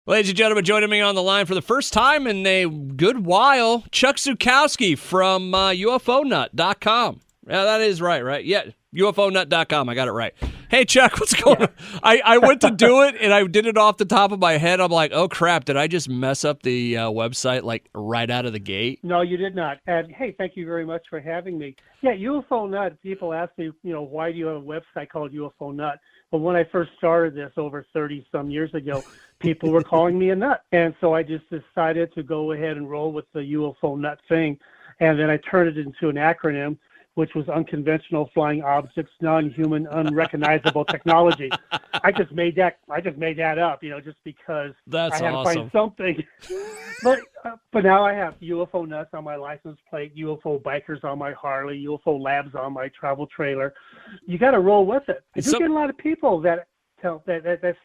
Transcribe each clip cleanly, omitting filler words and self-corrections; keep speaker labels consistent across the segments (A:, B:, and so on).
A: Ladies and gentlemen, joining me on the line for the first time in a good while, Chuck Zukowski from UFOnut.com. Yeah, that is right? Yeah, UFOnut.com. I got it right. Hey, Chuck, what's going on? I went to do it, and I did it off the top of my head. I'm like, oh, crap, did I just mess up the website, like, right out of the gate?
B: No, you did not. And, hey, thank you very much for having me. Yeah, UFO Nut, people ask me, why do you have a website called UFO Nut? Well, when I first started this over 30-some years ago, people were calling me a nut. And so I just decided to go ahead and roll with the UFO Nut thing. And then I turned it into an acronym, which was unconventional flying objects, non-human, unrecognizable technology. I just made that up, just because
A: That's
B: I had
A: awesome.
B: to find something. But now I have UFO Nuts on my license plate, UFO Bikers on my Harley, UFO Labs on my travel trailer. You got to roll with it. I do get a lot of people that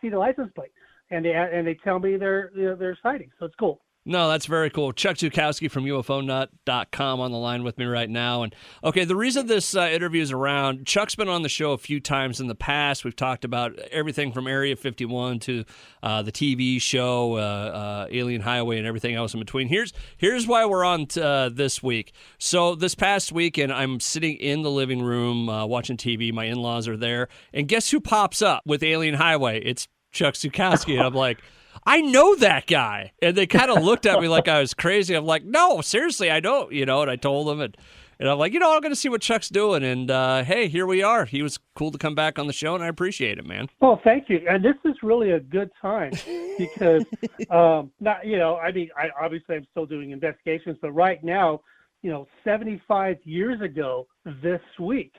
B: see the license plate and they tell me their sightings. So it's cool.
A: No, that's very cool. Chuck Zukowski from UFOnut.com on the line with me right now. And okay, the reason this interview is around, Chuck's been on the show a few times in the past. We've talked about everything from Area 51 to the TV show, Alien Highway, and everything else in between. Here's why we're on this week. So this past weekend, I'm sitting in the living room watching TV. My in-laws are there. And guess who pops up with Alien Highway? It's Chuck Zukowski. And I'm like, I know that guy. And they kind of looked at me like I was crazy. I'm like, no, seriously, I don't, and I told them, and I'm like, I'm going to see what Chuck's doing. And hey, here we are. He was cool to come back on the show, and I appreciate it, man.
B: Well, thank you. And this is really a good time because, obviously I'm still doing investigations, but right now, 75 years ago this week,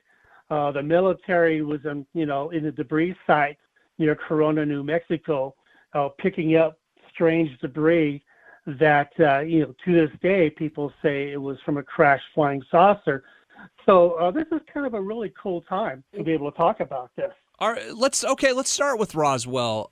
B: the military was in the debris site near Corona, New Mexico, picking up strange debris that, to this day, people say it was from a crashed flying saucer. So this is kind of a really cool time to be able to talk about this.
A: All right, let's start with Roswell.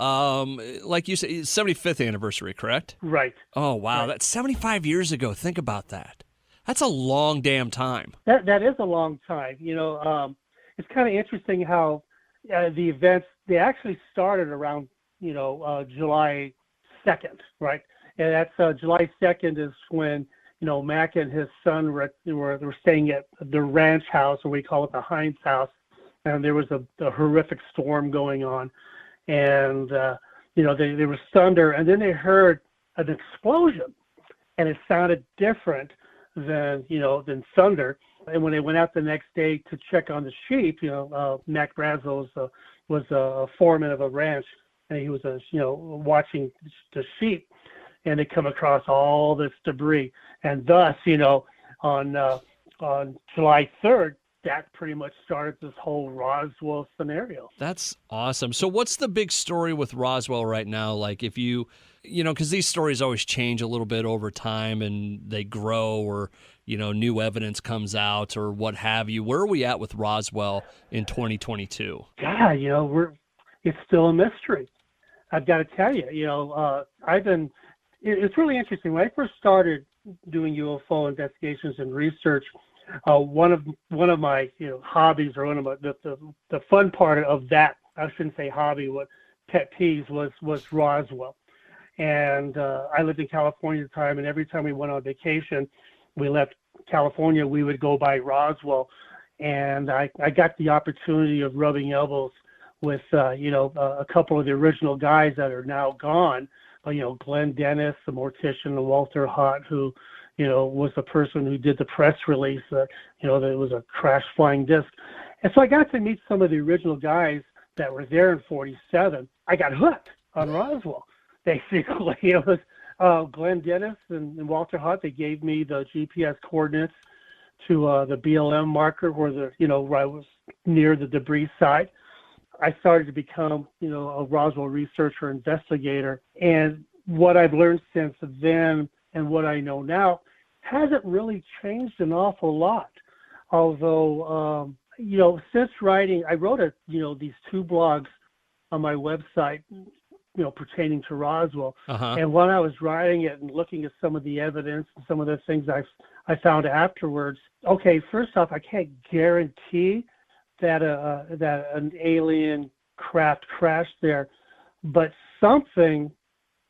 A: Like you said, 75th anniversary, correct?
B: Right.
A: Oh, wow.
B: Right.
A: That's 75 years ago. Think about that. That's a long damn time.
B: That is a long time. It's kind of interesting how the events, they actually started around July 2nd, right? And that's July 2nd is when, Mac and his son were staying at the ranch house, or we call it the Heinz house, and there was a horrific storm going on. And, there was thunder, and then they heard an explosion, and it sounded different than thunder. And when they went out the next day to check on the sheep, Mac Brazel was a foreman of a ranch, and he was watching the sheep, and they come across all this debris, and thus on July 3rd, that pretty much started this whole Roswell scenario.
A: That's awesome. So what's the big story with Roswell right now? Like if because these stories always change a little bit over time and they grow, or new evidence comes out or what have you. Where are we at with Roswell in 2022?
B: Yeah, it's still a mystery. I've got to tell you, it's really interesting. When I first started doing UFO investigations and research, one of my hobbies, or one of the fun part of that, I shouldn't say hobby, what pet peeves was Roswell. And I lived in California at the time, and every time we went on vacation, we left California, we would go by Roswell. And I got the opportunity of rubbing elbows with a couple of the original guys that are now gone, Glenn Dennis, the mortician, and Walter Hott, who was the person who did the press release that that it was a crash flying disc. And so I got to meet some of the original guys that were there in 47. I got hooked on Roswell. Basically, it was Glenn Dennis and Walter Hott. They gave me the GPS coordinates to the BLM marker where where I was near the debris site. I started to become, a Roswell researcher, investigator. And what I've learned since then and what I know now hasn't really changed an awful lot. Although, since writing, I wrote these two blogs on my website, pertaining to Roswell.
A: Uh-huh.
B: And when I was writing it and looking at some of the evidence and some of the things I found afterwards, okay, first off, I can't guarantee that an alien craft crashed there, but something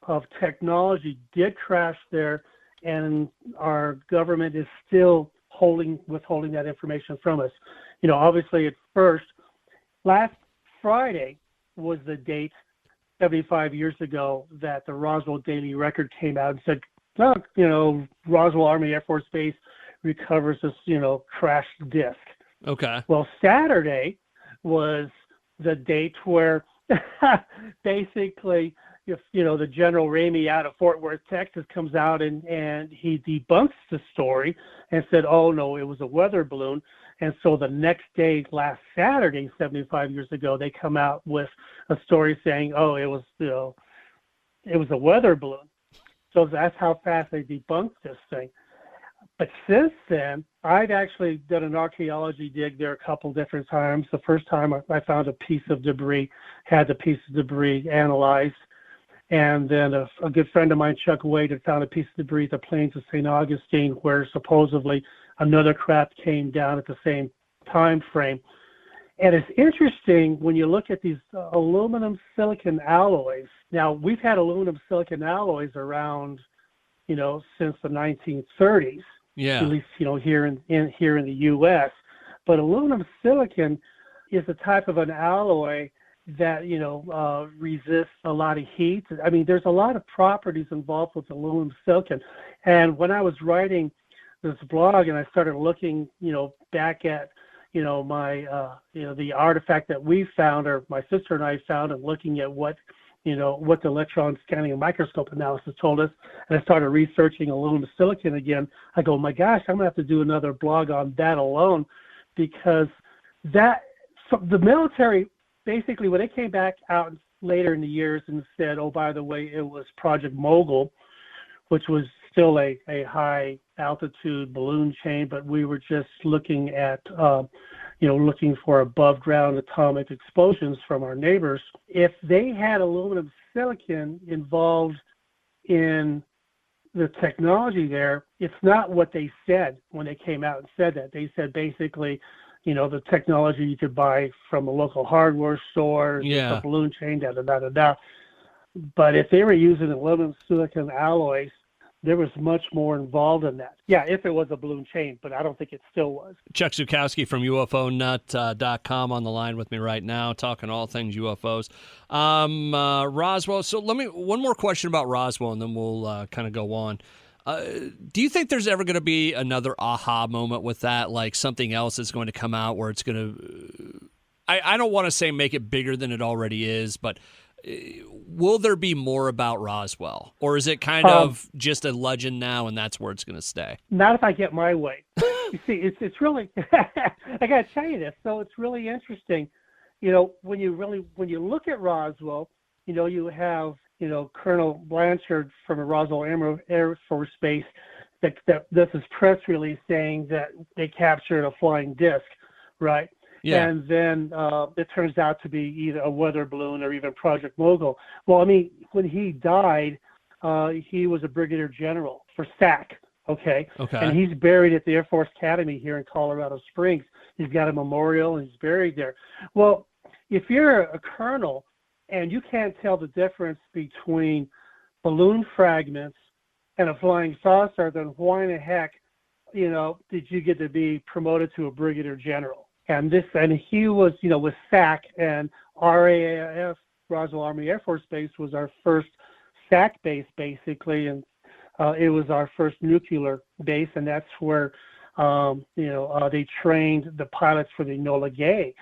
B: of technology did crash there, and our government is still withholding that information from us. Obviously at first, last Friday was the date 75 years ago that the Roswell Daily Record came out and said, look, Roswell Army Air Force Base recovers this, crashed disc.
A: Okay.
B: Well, Saturday was the date where basically, if the General Ramey out of Fort Worth, Texas, comes out and he debunks the story and said, oh no, it was a weather balloon. And so the next day, last Saturday, 75 years ago, they come out with a story saying, oh, it was a weather balloon. So that's how fast they debunked this thing. But since then, I've actually done an archaeology dig there a couple different times. The first time I found a piece of debris, had the piece of debris analyzed. And then a good friend of mine, Chuck Wade, had found a piece of debris at the plains of St. Augustine, where supposedly another craft came down at the same time frame. And it's interesting when you look at these aluminum silicon alloys. Now, we've had aluminum silicon alloys around, since the 1930s.
A: Yeah.
B: At least, here in the U.S. But aluminum silicon is a type of an alloy that, resists a lot of heat. I mean, there's a lot of properties involved with aluminum silicon. And when I was writing this blog and I started looking, back at, my, the artifact that we found, or my sister and I found, and looking at what the electron scanning and microscope analysis told us, and I started researching aluminum silicon again, I go, my gosh, I'm going to have to do another blog on that alone, because the military, basically, when they came back out later in the years and said, oh, by the way, it was Project Mogul, which was still a high altitude balloon chain, but we were just looking at, looking for above ground atomic explosions from our neighbors. If they had aluminum silicon involved in the technology there, it's not what they said when they came out and said that. They said basically, the technology you could buy from a local hardware store,
A: yeah,
B: a balloon chain, da-da-da-da-da. But if they were using aluminum silicon alloys, there was much more involved in that. Yeah, if it was a balloon chain, but I don't think it still was.
A: Chuck Zukowski from UFOnut.com on the line with me right now, talking all things UFOs. Roswell, so one more question about Roswell, and then we'll kind of go on. Do you think there's ever going to be another aha moment with that, like something else is going to come out where it's going to, I don't want to say make it bigger than it already is, but will there be more about Roswell? Or is it kind of just a legend now and that's where it's going to stay?
B: Not if I get my way. You see, it's really, I got to tell you this, so it's really interesting. When you look at Roswell, you have, Colonel Blanchard from the Roswell Air Force Base that this is press release saying that they captured a flying disc, right?
A: Yeah.
B: And then it turns out to be either a weather balloon or even Project Mogul. Well, I mean, when he died, he was a brigadier general for SAC, okay? And he's buried at the Air Force Academy here in Colorado Springs. He's got a memorial, and he's buried there. Well, if you're a colonel and you can't tell the difference between balloon fragments and a flying saucer, then why in the heck, did you get to be promoted to a brigadier general? And he was, with SAC, and RAAF, Roswell Army Air Force Base, was our first SAC base, basically, and it was our first nuclear base, and that's where, they trained the pilots for the Enola Gay,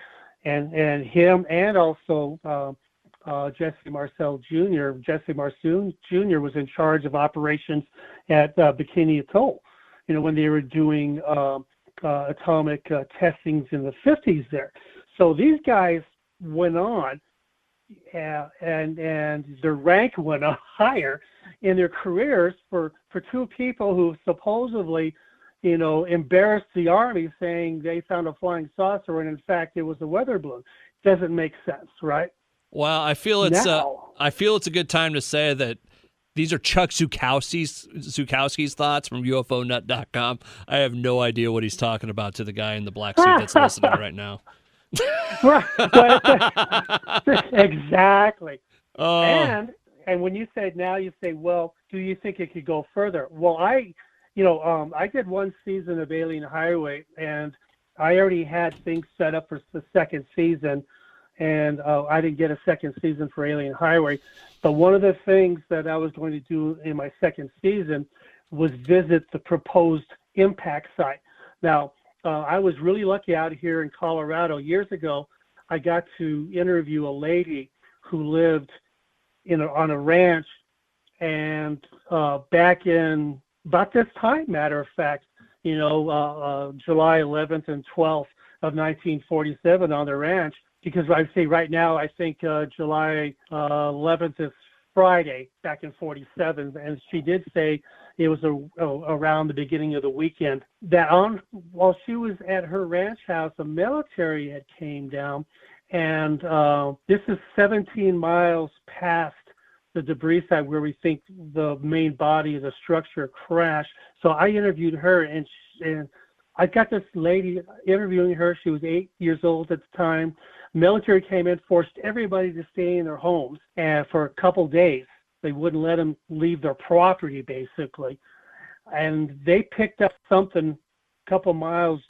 B: and him, and also Jesse Marcel Jr. Jesse Marcel Jr. was in charge of operations at Bikini Atoll, when they were doing atomic testings in the 50s there. So these guys went on, and their rank went up higher in their careers for two people who supposedly, embarrassed the Army, saying they found a flying saucer and in fact it was a weather balloon. Doesn't make sense, right?
A: Well, I feel it's a good time to say that these are Chuck Zukowski's thoughts from UFOnut.com. I have no idea what he's talking about to the guy in the black suit that's listening right now.
B: Exactly. And when you say now, you say, well, do you think it could go further? Well, I did one season of Alien Highway, and I already had things set up for the second season, and I didn't get a second season for Alien Highway. But one of the things that I was going to do in my second season was visit the proposed impact site. Now, I was really lucky out here in Colorado years ago. I got to interview a lady who lived on a ranch, and back in about this time, matter of fact, July 11th and 12th of 1947 on the ranch, because I say right now, I think July 11th is Friday back in 47, and she did say it was around the beginning of the weekend that while she was at her ranch house, the military had came down, and this is 17 miles past the debris site where we think the main body of the structure crashed. So I interviewed her, and I got this lady interviewing her. She was 8 years old at the time. Military came in, forced everybody to stay in their homes, and for a couple days, they wouldn't let them leave their property, basically. And they picked up something a couple miles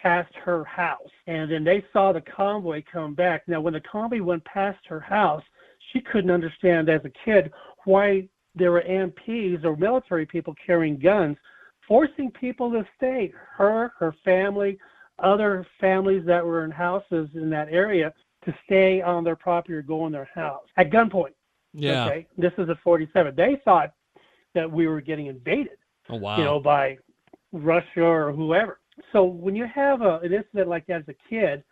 B: past her house, and then they saw the convoy come back. Now, when the convoy went past her house, she couldn't understand as a kid why there were MPs or military people carrying guns, forcing people to stay. Her family, other families that were in houses in that area, to stay on their property or go in their house at gunpoint.
A: Yeah.
B: Okay. This is at 47. They thought that we were getting invaded.
A: Oh, wow.
B: By Russia or whoever. So when you have an incident like that as a kid,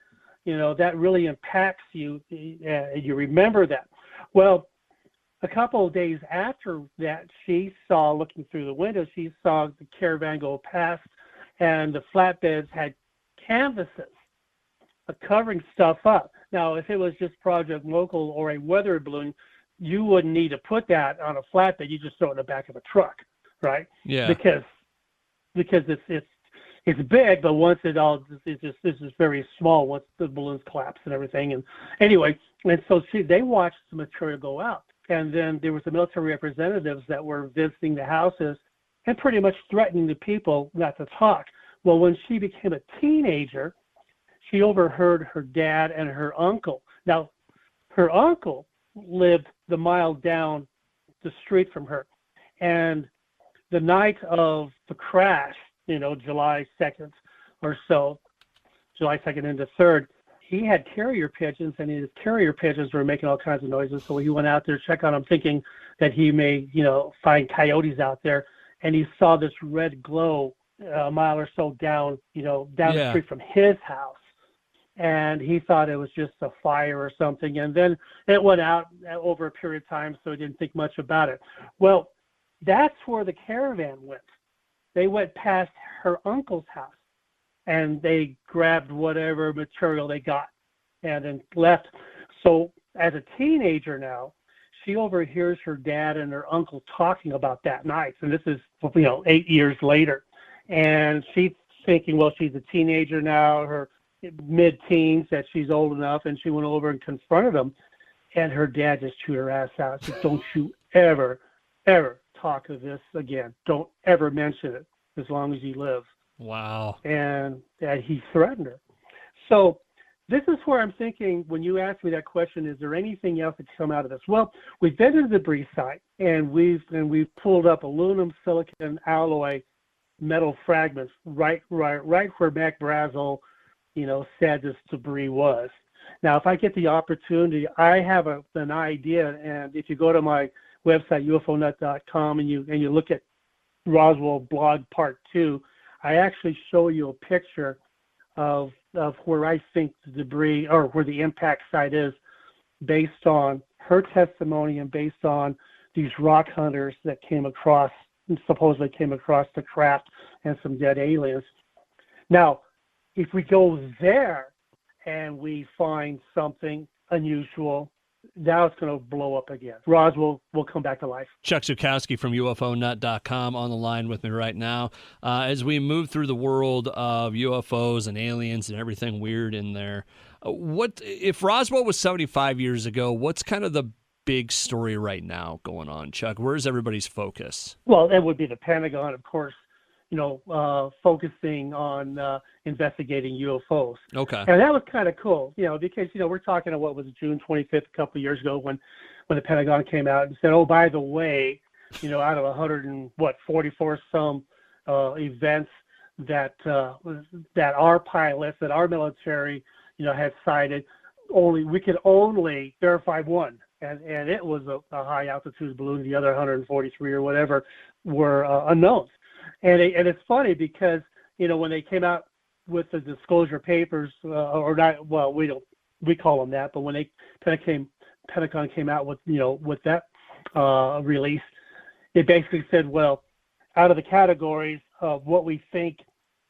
B: that really impacts you. You remember that. Well, a couple of days after that, she saw, looking through the window, she saw the caravan go past, and the flatbeds had canvases covering stuff up. Now, if it was just Project Local or a weather balloon, you wouldn't need to put that on a flatbed. You just throw it in the back of a truck, right?
A: Yeah.
B: Because it's big, but once this is very small once the balloons collapse and everything. And anyway, and so they watched the material go out. And then there was the military representatives that were visiting the houses and pretty much threatening the people not to talk. Well, when she became a teenager, she overheard her dad and her uncle. Now, her uncle lived the mile down the street from her. And the night of the crash, July 2nd or so, July 2nd into 3rd, he had carrier pigeons, and his carrier pigeons were making all kinds of noises. So he went out there to check on them, thinking that he may, find coyotes out there. And he saw this red glow a mile or so down the street from his house. And he thought it was just a fire or something. And then it went out over a period of time, so he didn't think much about it. Well, that's where the caravan went. They went past her uncle's house, and they grabbed whatever material they got and then left. So as a teenager now, she overhears her dad and her uncle talking about that night. And this is, 8 years later. And she's thinking, well, she's a teenager now, her mid-teens, that she's old enough, and she went over and confronted him. And her dad just chewed her ass out. She said, don't you ever talk of this again. Don't ever mention it as long as you live.
A: Wow.
B: And he threatened her. So this is where I'm thinking, when you ask me that question, is there anything else that can come out of this? Well, we've been to the debris site, and we've pulled up aluminum, silicon, alloy, metal fragments right where Mac Brazel, said this debris was. Now, if I get the opportunity, I have an idea, and if you go to my website, ufonut.com, and you look at Roswell blog part 2, I actually show you a picture of where I think the debris, or where the impact site is, based on her testimony and based on these rock hunters that supposedly came across the craft and some dead aliens. Now, if we go there and we find something unusual, now it's going to blow up again. Roswell will come back to life.
A: Chuck Zukowski from UFOnut.com on the line with me right now. As we move through the world of UFOs and aliens and everything weird in there, what if Roswell was 75 years ago? What's kind of the big story right now going on, Chuck? Where's everybody's focus?
B: Well, that would be the Pentagon, of course, focusing on investigating UFOs.
A: Okay.
B: And that was kind of cool, because, we're talking about what was it, June 25th, a couple of years ago when the Pentagon came out and said, oh, by the way, out of 144 some events that our pilots, that our military, had cited, we could only verify one. And it was a high altitude balloon. The other 143 or whatever were unknowns. And it's funny because, when they came out with the disclosure papers, or not, well, we call them that, but when Pentagon came out with, with that release, it basically said, well, out of the categories of what we think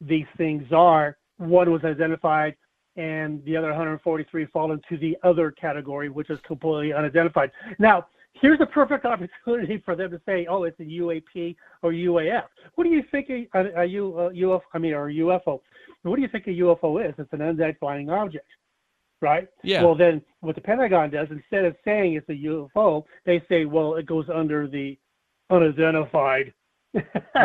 B: these things are, one was identified and the other 143 fall into the other category, which is completely unidentified. Now, here's a perfect opportunity for them to say, oh, it's a UAP or UAF. What do you think a UFO? What do you think a UFO is? It's an unidentified flying object, right?
A: Yeah.
B: Well, then what the Pentagon does, instead of saying it's a UFO, they say, well, it goes under the unidentified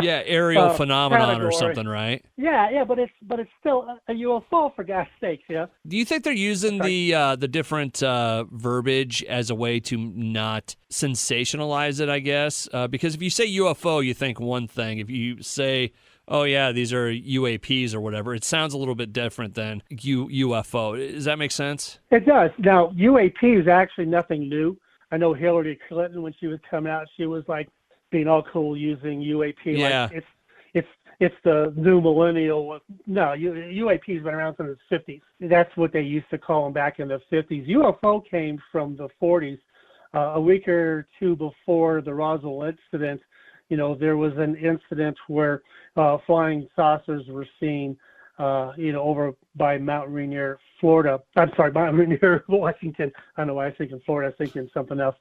A: aerial phenomenon
B: category.
A: Or something, right?
B: Yeah, but it's still a UFO, for God's sakes, yeah.
A: Do you think they're using the different verbiage as a way to not sensationalize it, I guess? Because if you say UFO, you think one thing. If you say, oh, yeah, these are UAPs or whatever, it sounds a little bit different than UFO. Does that make sense?
B: It does. Now, UAP is actually nothing new. I know Hillary Clinton, when she was coming out, she was like, being all cool using UAP.
A: Yeah.
B: Like it's the new millennial. No, UAP's been around since the 50s. That's what they used to call them back in the 50s. UFO came from the 40s. A week or two before the Roswell incident, there was an incident where flying saucers were seen, over by Mount Rainier, Florida. I'm sorry, Mount Rainier, Washington. I don't know why I was thinking Florida. I was thinking something else.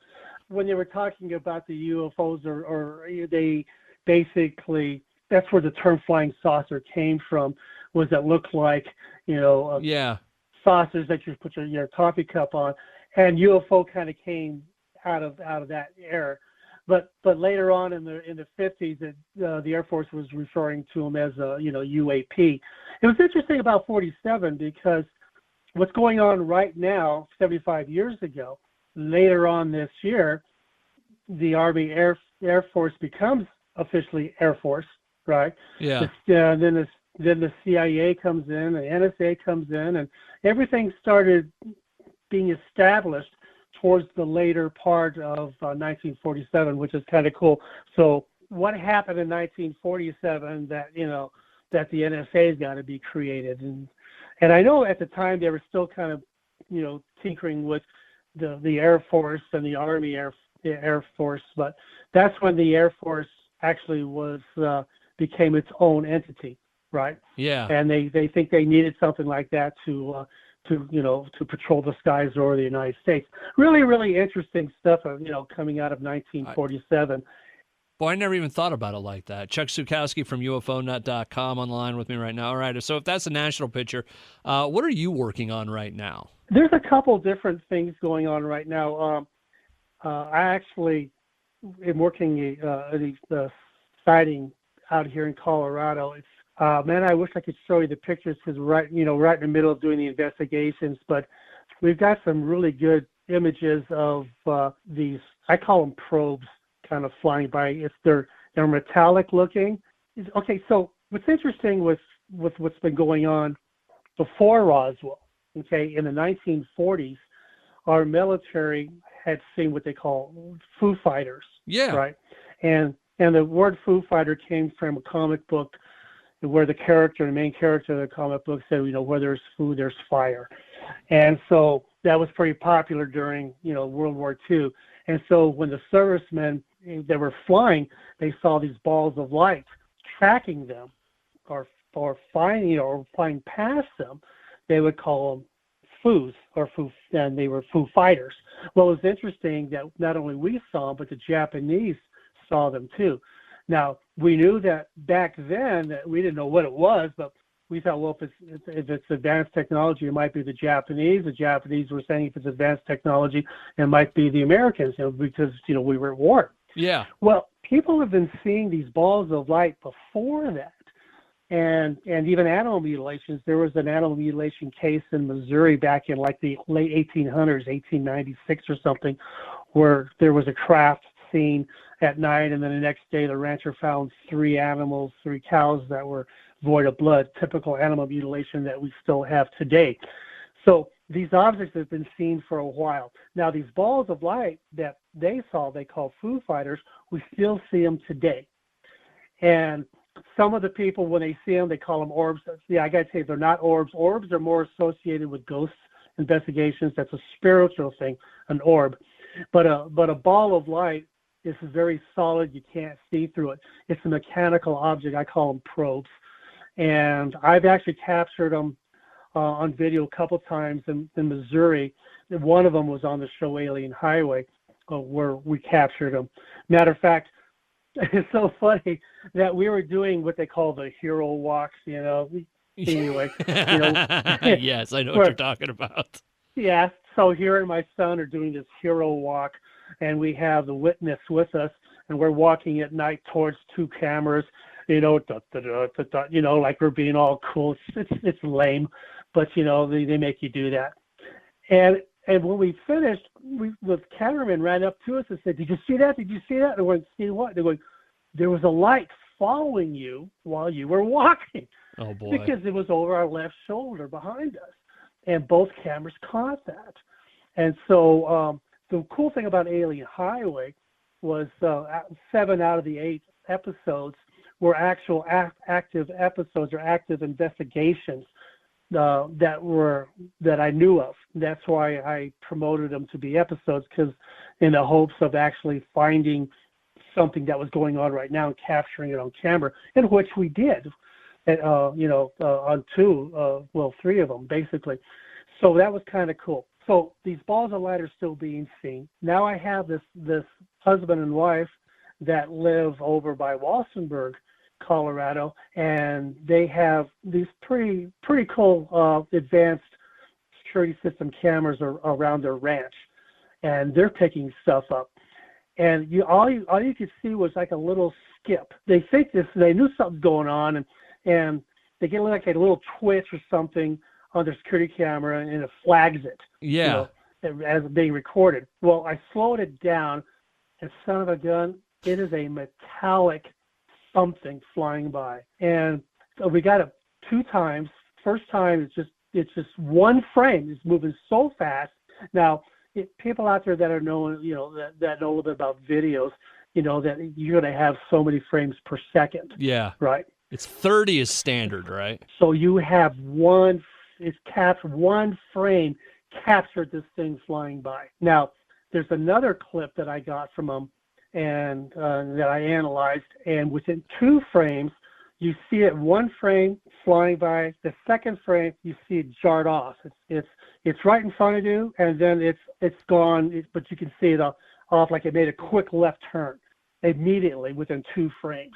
B: When they were talking about the UFOs, or they basically, that's where the term flying saucer came from, was that looked like, saucers that you put your coffee cup on, and UFO kind of came out of that era. But later on in the 50s, the Air Force was referring to them as UAP. It was interesting about 47 because what's going on right now, 75 years ago, later on this year, the Army Air Force becomes officially Air Force, right?
A: Yeah.
B: Then the CIA comes in, the NSA comes in, and everything started being established towards the later part of 1947, which is kind of cool. So what happened in 1947 that the NSA has got to be created, and I know at the time they were still kind of tinkering with the Air Force and the Army Air Force, but that's when the Air Force actually became its own entity, right?
A: Yeah.
B: And they think they needed something like that to patrol the skies over the United States. Really, really interesting stuff, coming out of 1947.
A: Boy, I never even thought about it like that. Chuck Zukowski from UFOnut.com on the line with me right now. All right, so if that's a national picture, what are you working on right now?
B: There's a couple different things going on right now. I actually am working a sighting out here in Colorado. It's man, I wish I could show you the pictures because right in the middle of doing the investigations. But we've got some really good images of these. I call them probes, kind of flying by. They're metallic looking. Okay, so what's interesting with what's been going on before Roswell, okay, in the 1940s, our military had seen what they call Foo Fighters.
A: Yeah.
B: Right. And the word Foo Fighter came from a comic book where the main character of the comic book said, where there's food, there's fire. And so that was pretty popular during, World War II. And so when the servicemen that were flying, they saw these balls of light tracking them or flying past them, they would call them Foos, and they were Foo Fighters. Well, it was interesting that not only we saw them, but the Japanese saw them too. Now, we knew that back then that we didn't know what it was, but we thought, well, if it's advanced technology, it might be the Japanese. The Japanese were saying if it's advanced technology, it might be the Americans, because we were at war.
A: Yeah.
B: Well, people have been seeing these balls of light before that, and even animal mutilations. There was an animal mutilation case in Missouri back in like the late 1800s, 1896 or something, where there was a craft seen at night, and then the next day the rancher found 3 cows that were void of blood, typical animal mutilation that we still have today. So these objects have been seen for a while. Now, these balls of light that they saw, they call Foo Fighters, we still see them today. And some of the people, when they see them, they call them orbs. Yeah, I got to say, they're not orbs. Orbs are more associated with ghost investigations. That's a spiritual thing, an orb. But a ball of light is very solid. You can't see through it. It's a mechanical object. I call them probes. And I've actually captured them on video a couple times in Missouri. One of them was on the show Alien Highway, where we captured them. Matter of fact, it's so funny that we were doing what they call the hero walks, Anyway,
A: Yes, I know what you're talking about.
B: Yeah, so here and my son are doing this hero walk, and we have the witness with us, and we're walking at night towards 2 cameras, like we're being all cool. It's lame, but they make you do that. And when we finished, the cameraman ran up to us and said, "Did you see that? Did you see that?" And we're going, "See what?" They're going, "There was a light following you while you were walking."
A: Oh boy!
B: Because it was over our left shoulder behind us, and both cameras caught that. And so the cool thing about Alien Highway was 7 out of the 8 episodes were actual active episodes or active investigations that I knew of. That's why I promoted them to be episodes, because in the hopes of actually finding something that was going on right now and capturing it on camera, in which we did, on 3 of them basically. So that was kind of cool. So these balls of light are still being seen. Now I have this husband and wife that live over by Walsenburg, Colorado, and they have these pretty cool advanced security system cameras around their ranch, and they're picking stuff up. And all you could see was like a little skip. They knew something's going on, and they get like a little twitch or something on their security camera, and it flags it.
A: Yeah.
B: As being recorded. Well, I slowed it down, and son of a gun, it is a metallic something flying by. And so we got it 2 times. First time, it's just one frame. It's moving so fast. Now, people out there that are knowing, that know a little bit about videos, that you're going to have so many frames per second.
A: Yeah.
B: Right.
A: It's 30 is standard, right?
B: So you have one frame captured this thing flying by. Now, there's another clip that I got from them and that I analyzed, and within 2 frames, you see it 1 frame flying by. The second frame, you see it jarred off. It's right in front of you, and then it's gone, but you can see it off like it made a quick left turn immediately within 2 frames.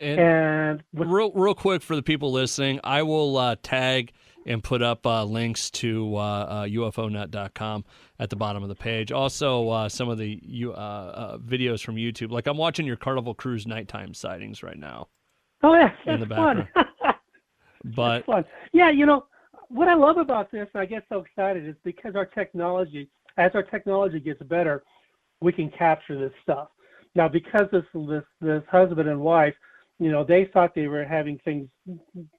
A: And real quick for the people listening, I will tag and put up links to UFOnut.com at the bottom of the page. Also, some of the videos from YouTube. Like I'm watching your Carnival Cruise nighttime sightings right now.
B: Oh yeah,
A: in the background.
B: Fun.
A: But
B: that's fun. Yeah, what I love about this, and I get so excited, is because as our technology gets better, we can capture this stuff. Now, because this husband and wife, they thought they were having things,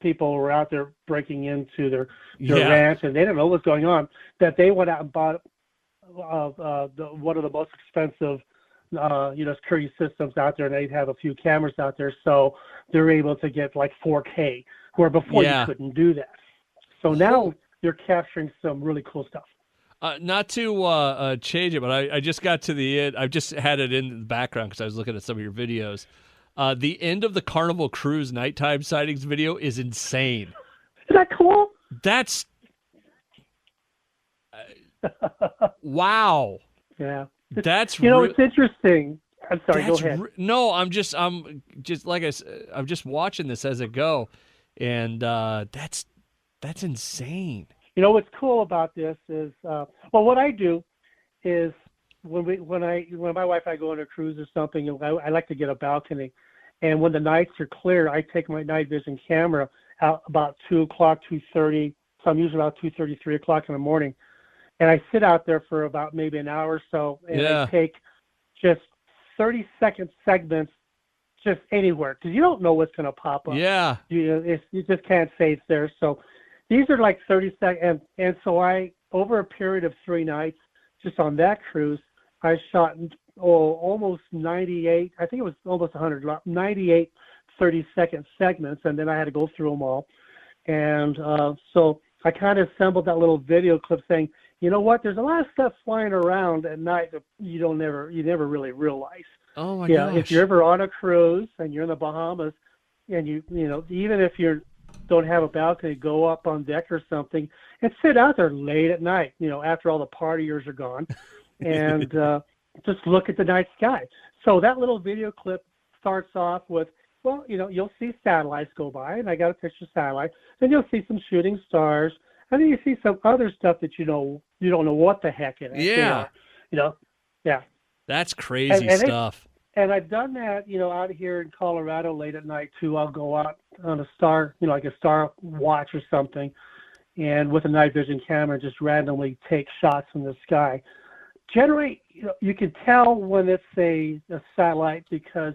B: people were out there breaking into their ranch, and they didn't know what was going on, that they went out and bought one of the most expensive, security systems out there, and they'd have a few cameras out there, so they're able to get like 4K, where before you couldn't do that. So now you're capturing some really cool stuff.
A: Not to change it, but I just got to the end. I've just had it in the background because I was looking at some of your videos. The end of the Carnival Cruise nighttime sightings video is insane.
B: Is that cool?
A: That's wow.
B: Yeah.
A: That's
B: it's interesting. I'm sorry. Go ahead.
A: No, I'm just like I'm just watching this as it go, and that's insane.
B: You know what's cool about this is, well, what I do is when my wife and I go on a cruise or something, I like to get a balcony, and when the nights are clear, I take my night vision camera out about 2:00, 2:30. So I'm usually about 2:30, 3:00 in the morning, and I sit out there for about maybe an hour or so, and I take just 30-second segments just anywhere, because you don't know what's going to pop up.
A: Yeah.
B: You just can't say it's there. So these are like 30 seconds. And so over a period of 3 nights, just on that cruise, I shot almost 98, I think it was almost 100, 98 30-second segments, and then I had to go through them all. And so I kind of assembled that little video clip saying, you know what, there's a lot of stuff flying around at night that you never really realize.
A: Oh my gosh.
B: If you're ever on a cruise and you're in the Bahamas, and you know, even if you don't have a balcony, go up on deck or something and sit out there late at night, you know, after all the partiers are gone, and just look at the night sky. So that little video clip starts off with, well, you know, you'll see satellites go by, and I got a picture of satellite. Then you'll see some shooting stars, and then you see some other stuff that you don't know what the heck it is.
A: Yeah.
B: You know, yeah.
A: That's crazy stuff.
B: And I've done that, you know, out here in Colorado late at night too. I'll go out on a star, you know, like a star watch or something, and with a night vision camera, just randomly take shots in the sky. Generally, you know, you can tell when it's a satellite because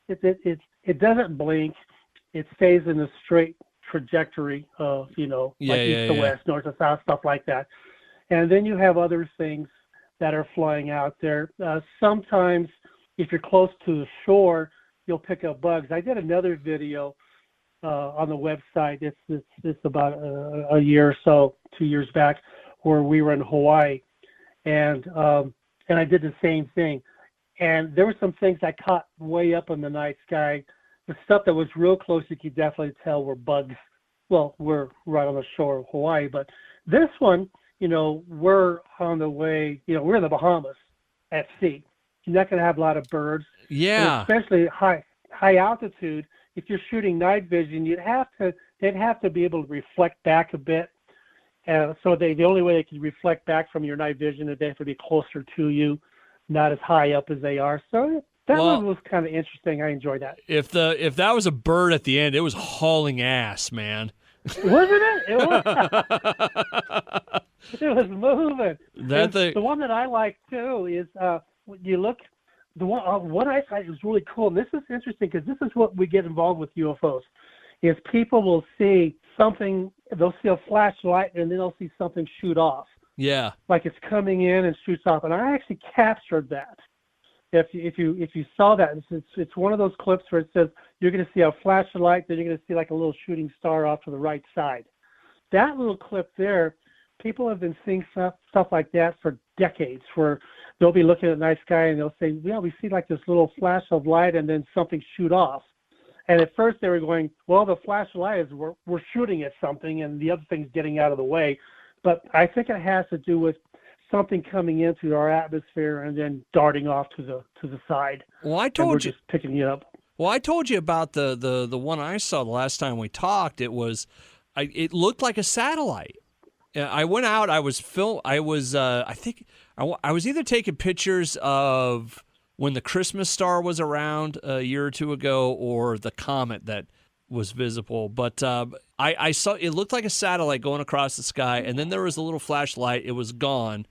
B: it doesn't blink. It stays in a straight trajectory of, you know, like east to west, north to south, stuff like that. And then you have other things that are flying out there. Sometimes, if you're close to the shore, you'll pick up bugs. I did another video on the website. It's about a year or so, 2 years back, where we were in Hawaii, and I did the same thing. And there were some things I caught way up in the night sky. The stuff that was real close, you could definitely tell were bugs. Well, we're right on the shore of Hawaii, but this one, you know, we're on the way. You know, we're in the Bahamas at sea. You're not going to have a lot of birds.
A: Yeah.
B: And especially high altitude. If you're shooting night vision, they'd have to be able to reflect back a bit. So the only way they can reflect back from your night vision is they have to be closer to you, not as high up as they are. So that one was kind of interesting. I enjoyed that.
A: If that was a bird at the end, it was hauling ass, man.
B: Wasn't it? It was. It was moving. The one that I like too is you look. The one I thought was really cool. And this is interesting because this is what we get involved with UFOs. Is people will see something. They'll see a flashlight and then they'll see something shoot off.
A: Yeah.
B: Like it's coming in and shoots off. And I actually captured that. If you saw that, it's one of those clips where it says you're going to see a flashlight, then you're going to see like a little shooting star off to the right side. That little clip there, people have been seeing stuff like that for decades, where they'll be looking at the night sky and they'll say, yeah, we see like this little flash of light and then something shoot off. And at first they were going, well, the flash of light is we're shooting at something and the other thing's getting out of the way. But I think it has to do with something coming into our atmosphere and then darting off to the side.
A: Well, I told you,
B: just picking it up.
A: Well, I told you about the one I saw the last time we talked. It looked like a satellite. I went out. I was either taking pictures of when the Christmas star was around a year or two ago, or the comet that was visible. But I saw it looked like a satellite going across the sky, and then there was a little flashlight. It was gone.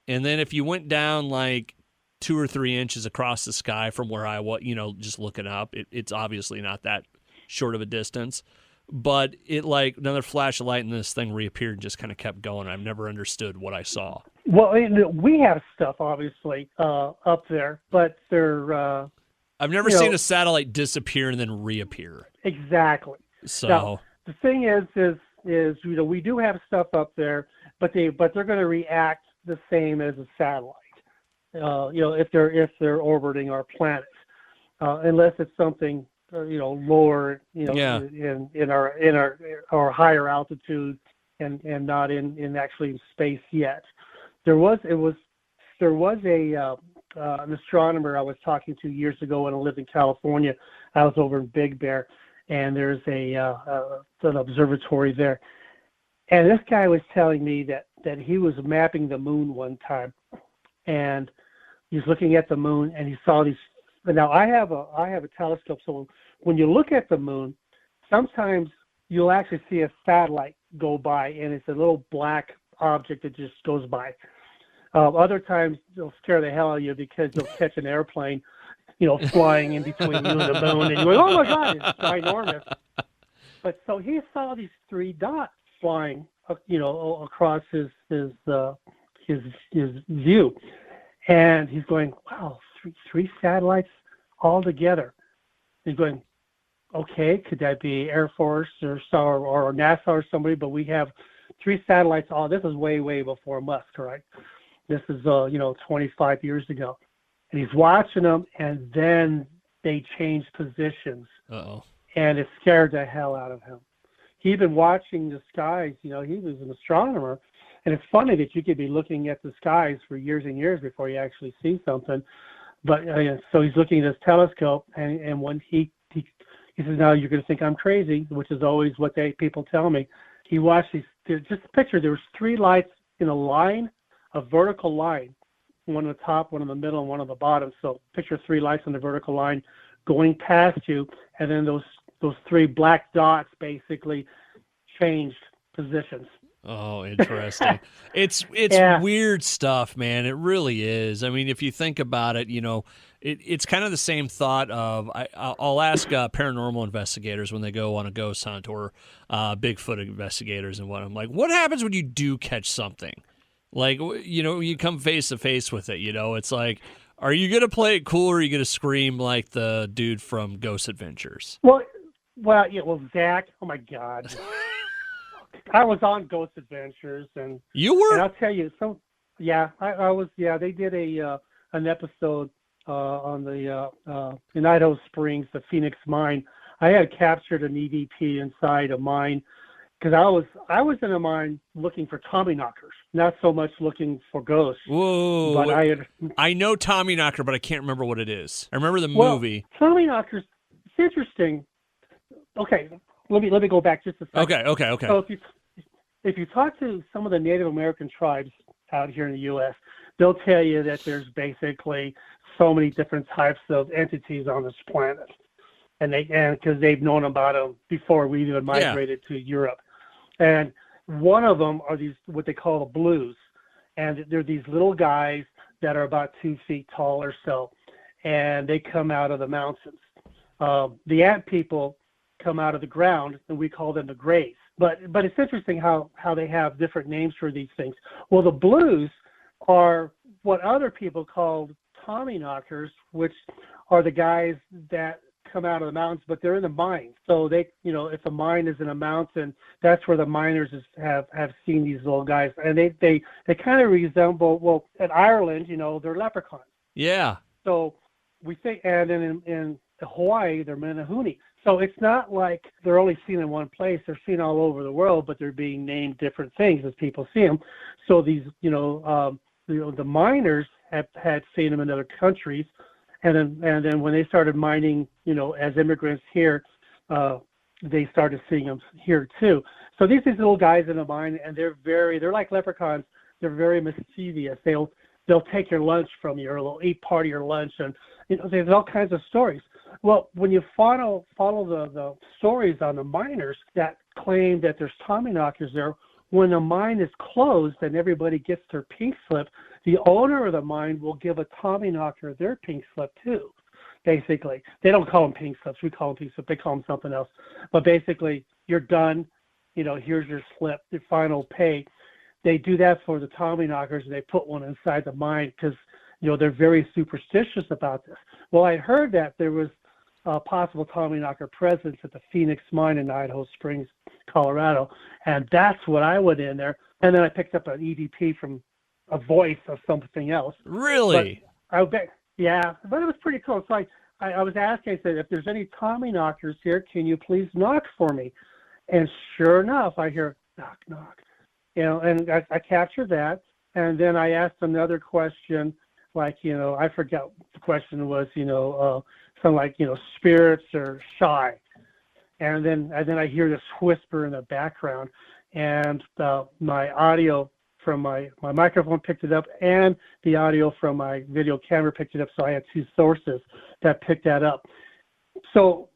A: And then if you went down like 2 or 3 inches across the sky from where I was, just looking up, it's obviously not that short of a distance. But it like another flash of light and this thing reappeared and just kind of kept going. I've never understood what I saw.
B: Well, we have stuff obviously up there, but they're.
A: I've never seen a satellite disappear and then reappear.
B: Exactly.
A: So
B: now, the thing is we do have stuff up there, but they're going to react the same as a satellite. If they're orbiting our planet, unless it's something lower, in our higher altitude and not in actually space yet. There was an astronomer I was talking to years ago when I lived in California. I was over in Big Bear, and there's an observatory there. And this guy was telling me that he was mapping the moon one time, and he's looking at the moon, and he saw these. Now I have a telescope, so when you look at the moon, sometimes you'll actually see a satellite go by, and it's a little black object that just goes by. Other times it'll scare the hell out of you because you'll catch an airplane, flying in between you and the moon, and you're like, oh my God, it's ginormous. But so he saw these 3 dots flying, across his view, and he's going, wow, three satellites all together. He's going, okay, could that be Air Force or NASA or somebody? But we have 3 satellites. This is way before Musk, right? This is 25 years ago, and he's watching them, and then they changed positions.
A: Uh-oh.
B: And it scared the hell out of him. He'd been watching the skies. He was an astronomer, and it's funny that you could be looking at the skies for years and years before you actually see something. But so he's looking at his telescope, and when he says, "Now you're going to think I'm crazy," which is always what people tell me. He watched these. Just picture there was 3 lights in a line, a vertical line, one on the top, one on the middle, and one on the bottom. So picture 3 lights on the vertical line going past you, and then those 3 black dots basically changed positions.
A: Oh, interesting. It's weird stuff, man. It really is. I mean, if you think about it, it's kind of the same thought of I'll ask paranormal investigators when they go on a ghost hunt, or Bigfoot investigators and what. I'm like, what happens when you do catch something? Like, you come face to face with it, it's like, are you going to play it cool, or are you going to scream like the dude from Ghost Adventures?
B: Well, Zach, oh my God. I was on Ghost Adventures, and
A: you were.
B: And I'll tell you, I was. Yeah, they did an episode on the in Idaho Springs, the Phoenix mine. I had captured an EVP inside a mine because I was in a mine looking for Tommyknockers, not so much looking for ghosts.
A: Whoa!
B: But
A: I know Tommyknocker, but I can't remember what it is. I remember the movie.
B: Tommyknockers. It's interesting. Okay. Let me go back just a second.
A: Okay.
B: So if you talk to some of the Native American tribes out here in the U.S., they'll tell you that there's basically so many different types of entities on this planet, and because they've known about them before we even migrated to Europe. And one of them are these what they call the blues, and they're these little guys that are about 2 feet tall or so, and they come out of the mountains. The ant people come out of the ground, and we call them the Greys. But it's interesting how they have different names for these things. Well, the blues are what other people call Tommyknockers, which are the guys that come out of the mountains, but they're in the mines. So they, if a mine is in a mountain, that's where the miners have seen these little guys, and they kind of resemble. Well, in Ireland, they're leprechauns.
A: Yeah.
B: So we think, and then in Hawaii, they're Menehune. So it's not like they're only seen in one place. They're seen all over the world, but they're being named different things as people see them. So these, the miners had seen them in other countries, and then when they started mining, as immigrants here, they started seeing them here too. So these little guys in the mine, and they're like leprechauns. They're very mischievous. They'll take your lunch from you, or they'll eat part of your lunch, and there's all kinds of stories. Well, when you follow the stories on the miners that claim that there's Tommyknockers there, when the mine is closed and everybody gets their pink slip, the owner of the mine will give a Tommyknocker their pink slip too. Basically, they don't call them pink slips. We call them pink slips. They call them something else. But basically, you're done. Here's your slip, your final pay. They do that for the Tommyknockers, and they put one inside the mine because they're very superstitious about this. Well, I heard that there was a possible Tommyknocker presence at the Phoenix mine in Idaho Springs, Colorado, and that's what I went in there. And then I picked up an EVP from a voice of something else.
A: Really?
B: But but it was pretty cool. So I was asking, I said, if there's any Tommyknockers here, can you please knock for me? And sure enough, I hear knock, knock. And I captured that. And then I asked another question, like, I forgot what the question was, something like, spirits are shy. and then I hear this whisper in the background, and my audio from my microphone picked it up, and the audio from my video camera picked it up. So I had two sources that picked that up. So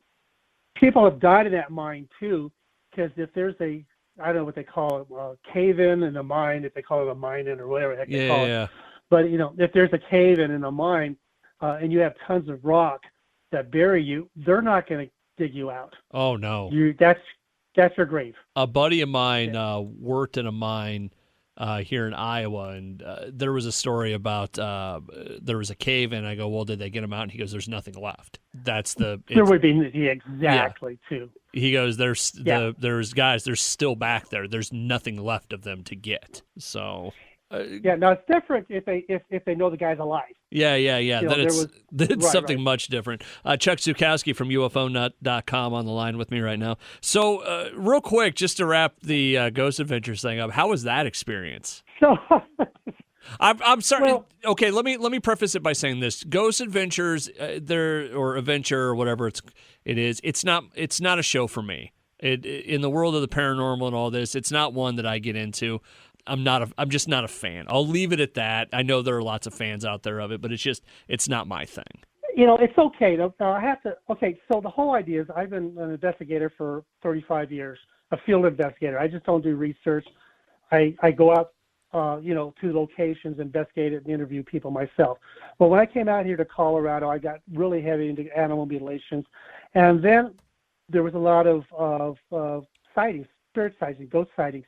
B: people have died in that mine too, because if there's I don't know what they call it, cave-in in a mine, if they call it a mine-in or whatever the heck they call it. But, if there's a cave-in in a mine and you have tons of rock that bury you, they're not going to dig you out.
A: Oh, no.
B: That's your grave.
A: A buddy of mine worked in a mine here in Iowa, and there was a story about there was a cave-in. I go, well, did they get him out? And he goes, there's nothing left. There
B: would be exactly too.
A: He goes, there's guys, they're still back there. There's nothing left of them to get. So
B: now it's different if they know the guy's alive.
A: Yeah. It's something much different. Chuck Zukowski from UFOnut.com on the line with me right now. So real quick, just to wrap the Ghost Adventures thing up, how was that experience?
B: So
A: I'm sorry. Well, okay, let me preface it by saying this: Ghost Adventures, or Adventure or whatever it is. It's not a show for me. In the world of the paranormal and all this, it's not one that I get into. I'm just not a fan. I'll leave it at that. I know there are lots of fans out there of it, but it's not my thing.
B: It's okay. I have to. Okay, so the whole idea is I've been an investigator for 35 years, a field investigator. I just don't do research. I go out, to locations, investigate it, and interview people myself. But when I came out here to Colorado, I got really heavy into animal mutilations, and then there was a lot of sightings, spirit sightings, ghost sightings.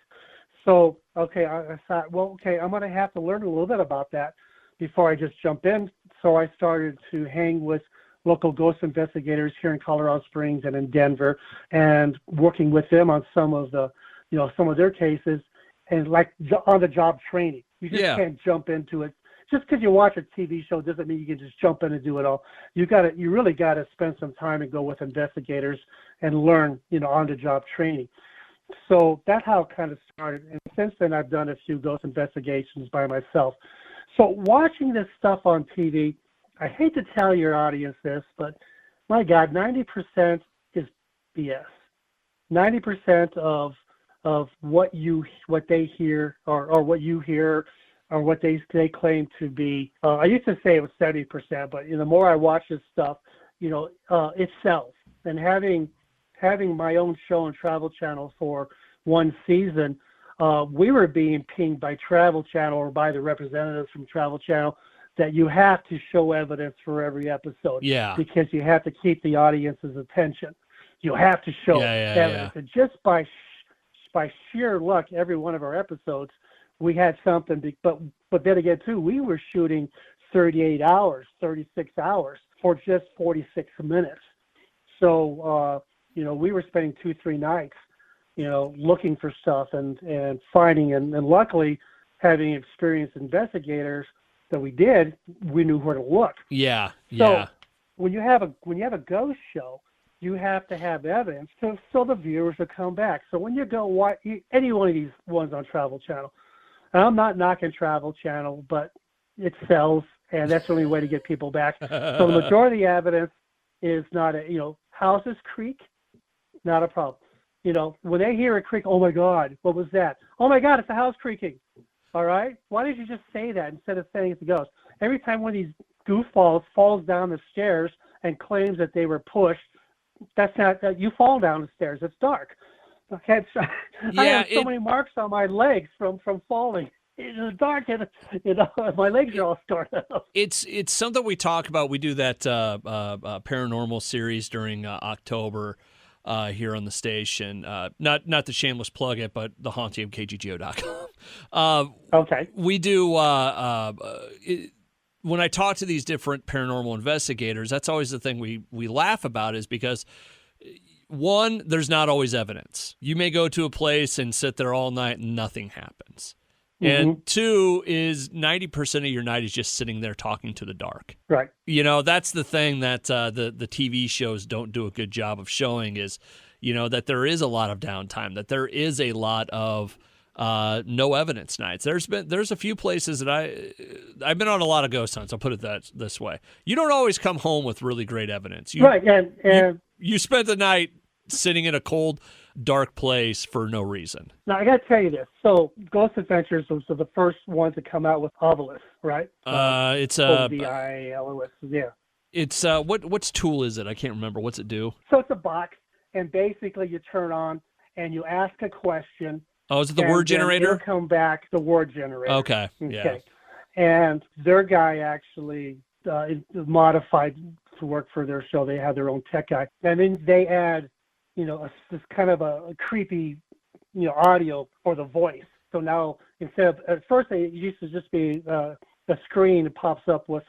B: So, okay, I thought, well, okay, I'm going to have to learn a little bit about that before I just jump in. So I started to hang with local ghost investigators here in Colorado Springs and in Denver, and working with them on some of their cases, and like on-the-job training. You just can't jump into it. Just because you watch a TV show doesn't mean you can just jump in and do it all. You really got to spend some time and go with investigators and learn, on-the-job training. So that's how it kind of started. And since then, I've done a few ghost investigations by myself. So watching this stuff on TV, I hate to tell your audience this, but my God, 90% is BS. 90% of what they hear or what you hear or what they claim to be. I used to say it was 70%, but the more I watch this stuff, it sells. And having my own show on Travel Channel for one season, we were being pinged by Travel Channel or by the representatives from Travel Channel that you have to show evidence for every episode.
A: Yeah.
B: Because you have to keep the audience's attention. You have to show evidence. And just by sheer luck, every one of our episodes, we had something. But then again, too, we were shooting 38 hours, 36 hours for just 46 minutes. So, we were spending 2-3 nights, looking for stuff and finding, and luckily having experienced investigators that we knew where to look.
A: Yeah.
B: So when you have a ghost show, you have to have evidence so the viewers will come back. So when you go watch any one of these ones on Travel Channel, and I'm not knocking Travel Channel, but it sells, and that's the only way to get people back. So the majority of the evidence is not houses creak. Not a problem. When they hear a creak, oh my God, what was that? Oh my God, it's a house creaking. All right? Why did you just say that instead of saying it's a ghost? Every time one of these goofballs falls down the stairs and claims that they were pushed, that's not, you fall down the stairs. It's dark. Okay, I have so many marks on my legs from falling. It's dark, and my legs are all scarred up.
A: It's something we talk about. We do that paranormal series during October here on the station. Not to shameless plug it, but the haunting of KGGO.com.
B: Okay.
A: We do. When I talk to these different paranormal investigators, that's always the thing we laugh about, is because, one, there's not always evidence. You may go to a place and sit there all night and nothing happens. Mm-hmm. And two is 90% of your night is just sitting there talking to the dark.
B: Right.
A: That's the thing that the TV shows don't do a good job of showing is, that there is a lot of downtime, that there is a lot of no evidence nights. There's a few places that I've been on a lot of ghost hunts. I'll put it this way. You don't always come home with really great evidence.
B: Right. And
A: you spent the night sitting in a cold, dark place for no reason.
B: Now, I got to tell you this. So, Ghost Adventures was the first one to come out with Ovilus, right?
A: It's
B: OVILOS, yeah.
A: It's what's tool is it? I can't remember. What's it do?
B: So it's a box, and basically you turn on and you ask a question.
A: Oh, is it the word generator?
B: It'll come back the word generator.
A: Okay. Yeah.
B: And their guy actually modified to work for their show. They have their own tech guy, and then they add, this kind of a creepy, audio for the voice. So now instead of at first it used to just be a screen that pops up with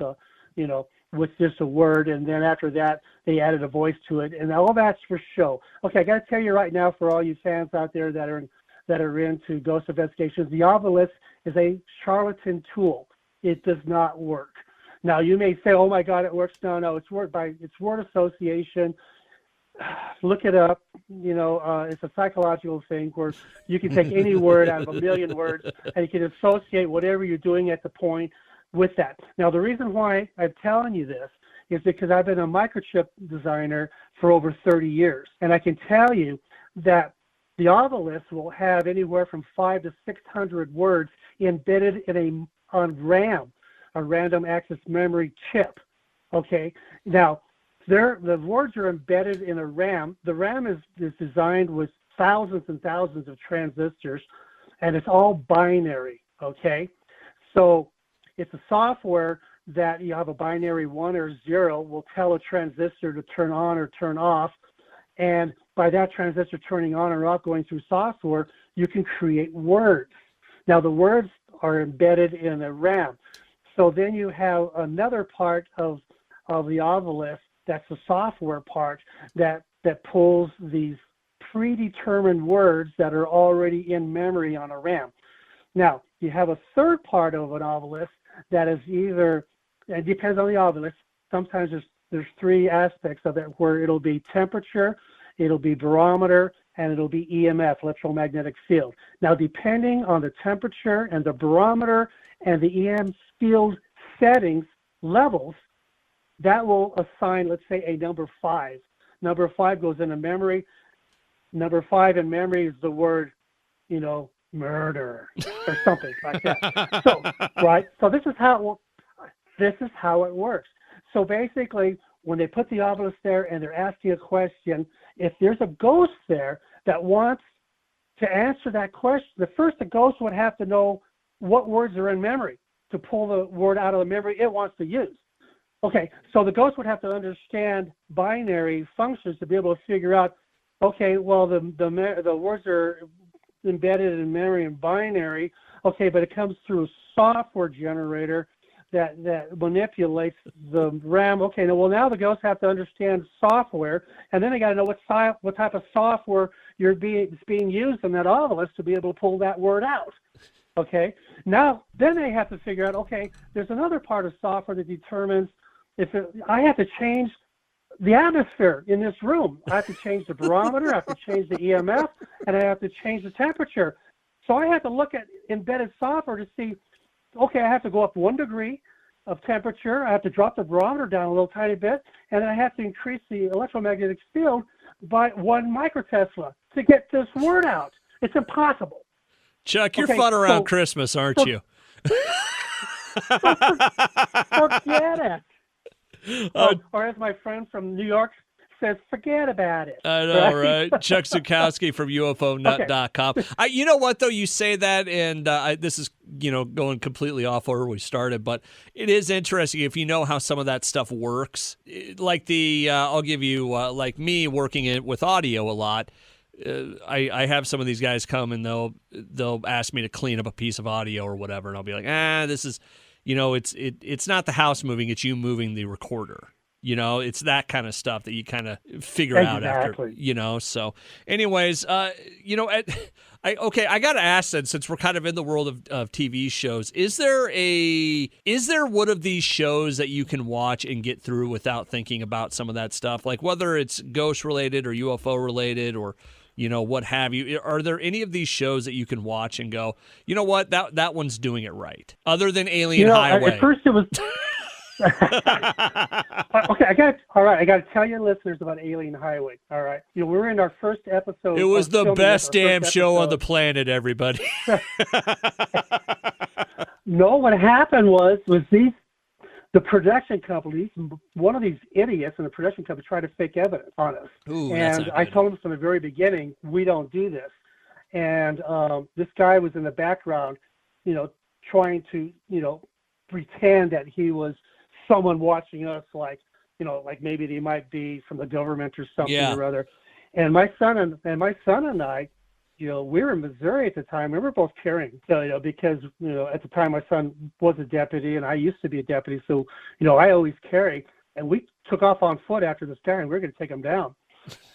B: with just a word, and then after that they added a voice to it, and all that's for show. Okay, I got to tell you right now, for all you fans out there that are into ghost investigations, the Ovilus is a charlatan tool. It does not work. Now you may say, "Oh my God, it works." No, it's word association. Look it up. It's a psychological thing where you can take any word out of a million words and you can associate whatever you're doing at the point with that. Now, the reason why I'm telling you this is because I've been a microchip designer for over 30 years, and I can tell you that the Ovilus will have anywhere from 500 to 600 words embedded in on RAM, a random access memory chip. Okay, now the words are embedded in a RAM. The RAM is designed with thousands and thousands of transistors, and it's all binary. Okay, so it's a software that you have a binary 1 or 0 will tell a transistor to turn on or turn off. And by that transistor turning on or off going through software, you can create words. Now, the words are embedded in a RAM. So then you have another part of the Ovilus, that's the software part, that pulls these predetermined words that are already in memory on a RAM. Now, you have a third part of an Ovilus that is either, it depends on the Ovilus, sometimes there's 3 aspects of it where it'll be temperature, it'll be barometer, and it'll be EMF, electromagnetic field. Now, depending on the temperature and the barometer and the EM field settings levels, that will assign, let's say, a number 5. Number 5 goes into memory. Number 5 in memory is the word, murder or something like that. So, right? So this is how it works. So basically, when they put the Ovilus there and they're asking a question, if there's a ghost there that wants to answer that question, the ghost would have to know what words are in memory to pull the word out of the memory it wants to use. Okay, so the ghost would have to understand binary functions to be able to figure out, okay, well, the words are embedded in memory and binary, okay, but it comes through a software generator that manipulates the RAM. Okay, now the ghosts have to understand software, and then they got to know what type of software is being used in that Ovilus to be able to pull that word out. Okay, now then they have to figure out, okay, there's another part of software that determines I have to change the atmosphere in this room. I have to change the barometer, I have to change the EMF, and I have to change the temperature. So I have to look at embedded software to see, okay, I have to go up 1 degree of temperature, I have to drop the barometer down a little tiny bit, and then I have to increase the electromagnetic field by 1 microtesla to get this word out. It's impossible.
A: Chuck, you're fun around Christmas, aren't you?
B: Forget it. Or as my friend from New York says, forget about it.
A: I know, right? Chuck Zukowski from UFOnut.com. Okay. You know what, though? You say that, and this is, going completely off where we started, but it is interesting if you know how some of that stuff works. Like I'll give you, like me working with audio a lot, I have some of these guys come and they'll ask me to clean up a piece of audio or whatever, and I'll be like, this is... it's not the house moving, it's you moving the recorder. It's that kind of stuff that you kind of figure out after, So anyways, I got to ask then, since we're kind of in the world of TV shows, is there one of these shows that you can watch and get through without thinking about some of that stuff? Like whether it's ghost related or UFO related or, what have you. Are there any of these shows that you can watch and go, you know what, that one's doing it right, other than Alien Highway?
B: At first it was Okay, I got to tell your listeners about Alien Highway. All right, we were in our first episode.
A: It was the best damn show on the
B: episode.
A: planet, everybody.
B: No, what happened was the production company, one of these idiots in the production company tried to fake evidence on us.
A: Ooh, that's
B: and
A: not
B: I
A: good.
B: told him from the very beginning, we don't do this. And this guy was in the background, trying to, pretend that he was someone watching us, like maybe they might be from the government or something or other. And my son and I, we were in Missouri at the time. We were both carrying, because, at the time my son was a deputy and I used to be a deputy. So, I always carry. And we took off on foot after this guy, and we were going to take him down.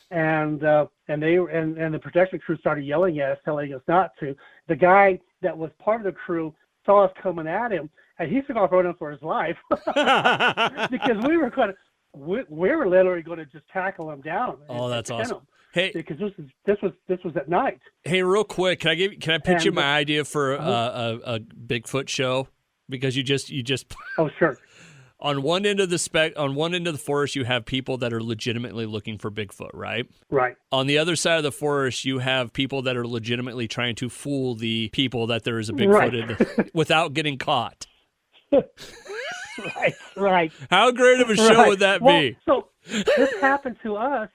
B: And the protection crew started yelling at us, telling us not to. The guy that was part of the crew saw us coming at him, and he took off running for his life because we were literally going to just tackle him down.
A: Oh, that's awesome.
B: Him.
A: Hey,
B: because this was at night.
A: Hey, real quick, can I pitch you my idea for a Bigfoot show? Because you just
B: Oh, sure.
A: On one end of the forest, you have people that are legitimately looking for Bigfoot, right?
B: Right.
A: On the other side of the forest, you have people that are legitimately trying to fool the people that there is a Bigfoot without getting caught.
B: Right.
A: How great of a show would that be?
B: So this happened to us,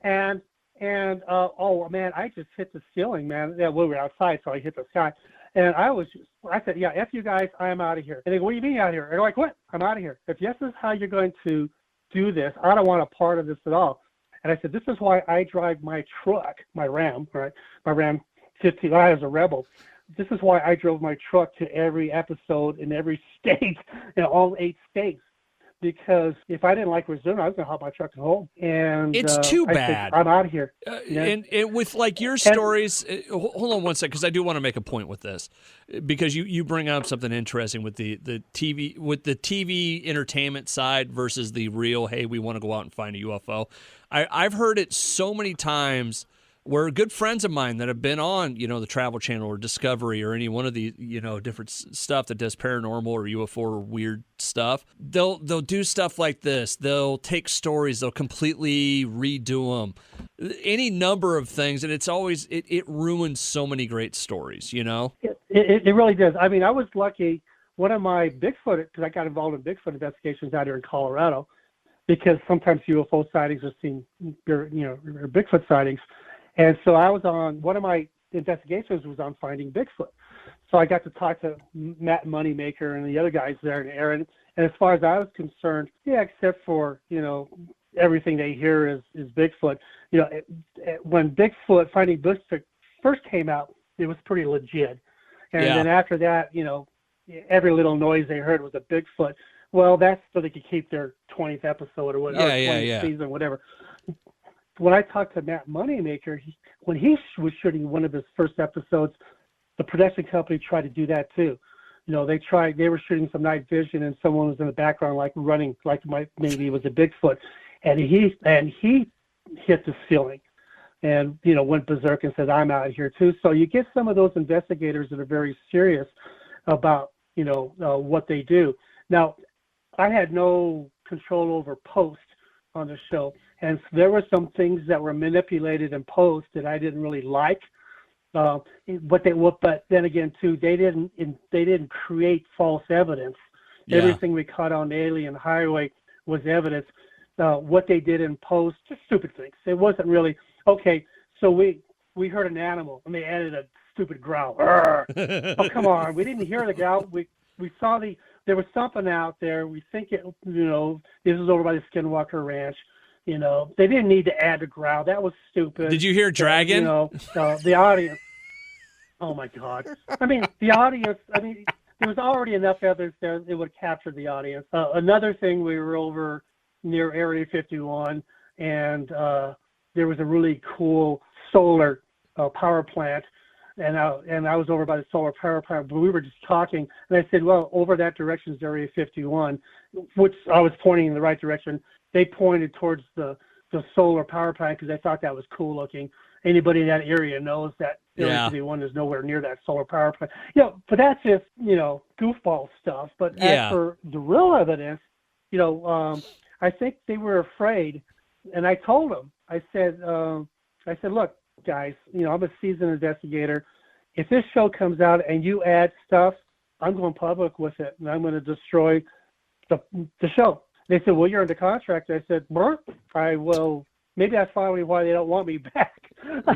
B: and oh man, I just hit the ceiling, man. Yeah, we were outside, so I hit the sky. And I said, yeah, F you guys, I'm out of here. And they go, what do you mean out of here? And they're like, what? I'm out of here. If this is how you're going to do this, I don't want a part of this at all. And I said, this is why I drive my truck, my Ram, right? My Ram 15, I was a Rebel. This is why I drove my truck to every episode in every state, in all 8 states. Because if I didn't like Arizona, I was going to hop my truck and home. And
A: it's too
B: I
A: bad.
B: said, I'm out of here.
A: And with like your stories, hold on one second, because I do want to make a point with this, because you bring up something interesting with the TV entertainment side versus the real. Hey, we want to go out and find a UFO. I've heard it so many times where good friends of mine that have been on, the Travel Channel or Discovery or any one of the, different stuff that does paranormal or UFO or weird stuff, they'll do stuff like this. They'll take stories, they'll completely redo them, any number of things, and it's always it ruins so many great stories.
B: It really does. I mean, I was lucky. One of my Bigfoot, because I got involved in Bigfoot investigations out here in Colorado, because sometimes UFO sightings are seen, or Bigfoot sightings. And so I was on, one of my investigations was on finding Bigfoot. So I got to talk to Matt Moneymaker and the other guys there and Aaron. And as far as I was concerned, yeah, except for, everything they hear is Bigfoot. When Finding Bigfoot first came out, it was pretty legit. And then after that, every little noise they heard was a Bigfoot. Well, that's so they could keep their 20th episode or whatever, 20th season, whatever. When I talked to Matt Moneymaker, when he was shooting one of his first episodes, the production company tried to do that too. They were shooting some night vision, and someone was in the background, like running, like maybe it was a Bigfoot, and he hit the ceiling, and went berserk and said, "I'm out of here too." So you get some of those investigators that are very serious about what they do. Now, I had no control over post on the show. And so there were some things that were manipulated in post that I didn't really like. But then again, too, they didn't create false evidence. Yeah. Everything we caught on Alien Highway was evidence. What they did in post, just stupid things. It wasn't really okay. So we heard an animal and they added a stupid growl. Oh, come on! We didn't hear the growl. We saw there was something out there. We think it. This is over by the Skinwalker Ranch. They didn't need to add the growl. That was stupid.
A: Did you hear dragon?
B: The audience. Oh my God! I mean, the audience. I mean, there was already enough evidence there. It would capture the audience. Another thing, we were over near Area 51, and there was a really cool solar power plant. And I was over by the solar power plant, but we were just talking, and I said, well, over that direction is Area 51, which I was pointing in the right direction. They pointed towards the solar power plant because they thought that was cool looking. Anybody in that area knows that Area 51 is nowhere near that solar power plant. But that's just, goofball stuff. But as for the real evidence, I think they were afraid, and I told them. I said, look, guys, I'm a seasoned investigator. If this show comes out and you add stuff, I'm going public with it, and I'm going to destroy the show. They said, well, you're under contract. I said, I will. Maybe that's probably why they don't want me back.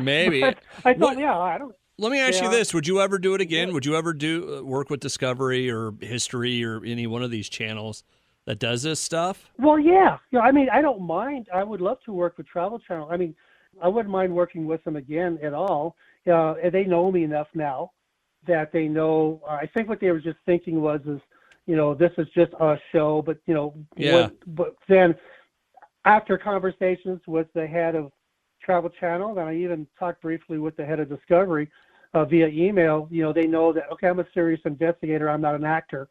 A: Maybe.
B: I thought, I don't.
A: Let me ask you this: would you ever do it again? Would you ever do work with Discovery or History or any one of these channels that does this stuff?
B: Well, yeah. I mean, I don't mind. I would love to work with Travel Channel. I mean, I wouldn't mind working with them again at all. They know me enough now that they know. I think what they were just thinking was, this is just a show. But but then after conversations with the head of Travel Channel, and I even talked briefly with the head of Discovery via email. They know that, okay, I'm a serious investigator. I'm not an actor.